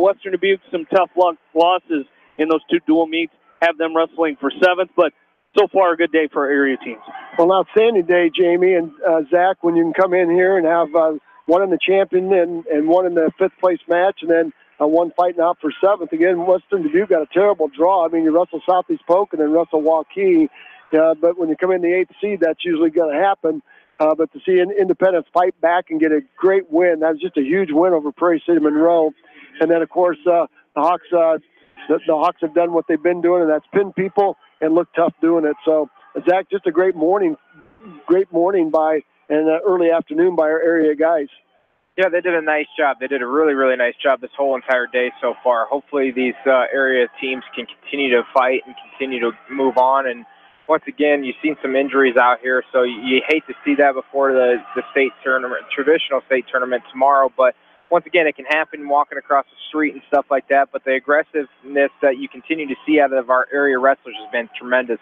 Western Dubuque, some tough losses in those 2 dual meets, have them wrestling for 7th, but so far a good day for our area teams. Well, an outstanding day, Jamie and Zach, when you can come in here and have one in the champion and one in the 5th place match, and then one fighting out for 7th. Again, Western Dubuque got a terrible draw. I mean, you wrestle Southeast Polk and then wrestle Waukee, but when you come in the 8th seed, that's usually going to happen. But to see Independence fight back and get a great win, that was just a huge win over Prairie City Monroe. And then, of course, the Hawks have done what they've been doing, and that's pin people and look tough doing it. So, Zach, just a great morning and early afternoon by our area guys. Yeah, they did a nice job. They did a really, really nice job this whole entire day so far. Hopefully these area teams can continue to fight and continue to move on. And once again, you've seen some injuries out here, so you hate to see that before the state tournament, traditional state tournament tomorrow. But once again, it can happen walking across the street and stuff like that. But the aggressiveness that you continue to see out of our area wrestlers has been tremendous.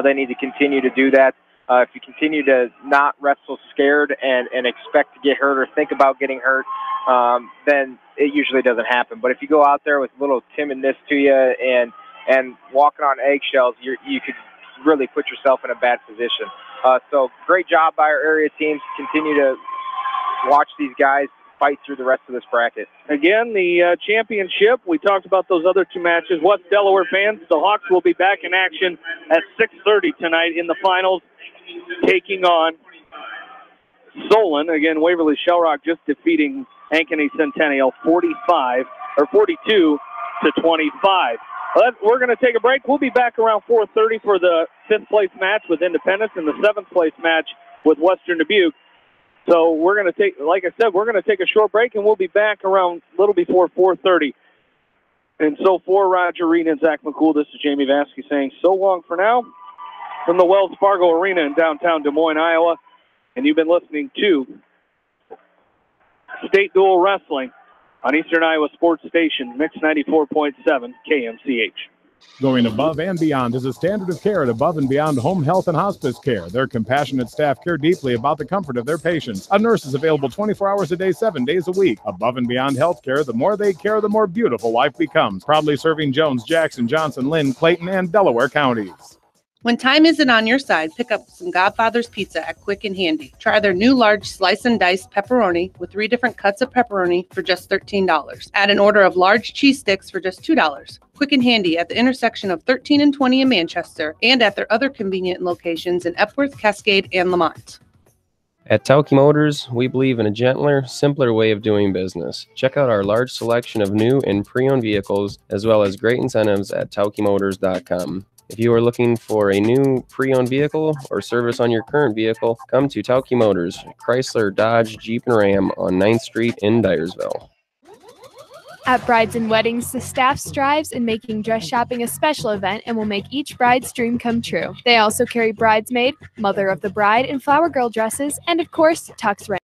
They need to continue to do that. If you continue to not wrestle scared and expect to get hurt or think about getting hurt, then it usually doesn't happen. But if you go out there with a little timidness to you and walking on eggshells, you could really put yourself in a bad position. So great job by our area teams. Continue to watch these guys fight through the rest of this bracket. Again, the championship, we talked about those other 2 matches. West Delaware fans, the Hawks will be back in action at 6:30 tonight in the finals, taking on Solon. Again, Waverly Shellrock just defeating Ankeny Centennial 42-25. We're going to take a break. We'll be back around 4:30 for the 5th place match with Independence and the 7th place match with Western Dubuque. So we're going to take, like I said, we're going to take a short break, and we'll be back around a little before 4:30. And so for Roger Reed and Zach McCool, this is Jamie Vasky saying so long for now from the Wells Fargo Arena in downtown Des Moines, Iowa. And you've been listening to State Dual Wrestling on Eastern Iowa Sports Station, Mix 94.7 KMCH. Going above and beyond is a standard of care at Above and Beyond Home Health and Hospice Care. Their compassionate staff care deeply about the comfort of their patients. A nurse is available 24 hours a day, 7 days a week. Above and Beyond Healthcare, the more they care, the more beautiful life becomes. Proudly serving Jones, Jackson, Johnson, Lynn, Clayton, and Delaware counties. When time isn't on your side, pick up some Godfather's Pizza at Quick and Handy. Try their new large slice and diced pepperoni with 3 different cuts of pepperoni for just $13. Add an order of large cheese sticks for just $2. Quick and Handy at the intersection of 13 and 20 in Manchester and at their other convenient locations in Epworth, Cascade, and Lamont. At Tauke Motors, we believe in a gentler, simpler way of doing business. Check out our large selection of new and pre-owned vehicles, as well as great incentives at taukemotors.com. If you are looking for a new pre-owned vehicle or service on your current vehicle, come to Tauke Motors, Chrysler, Dodge, Jeep, and Ram on 9th Street in Dyersville. At Brides and Weddings, the staff strives in making dress shopping a special event and will make each bride's dream come true. They also carry bridesmaid, mother of the bride, and flower girl dresses, and of course, tux rent.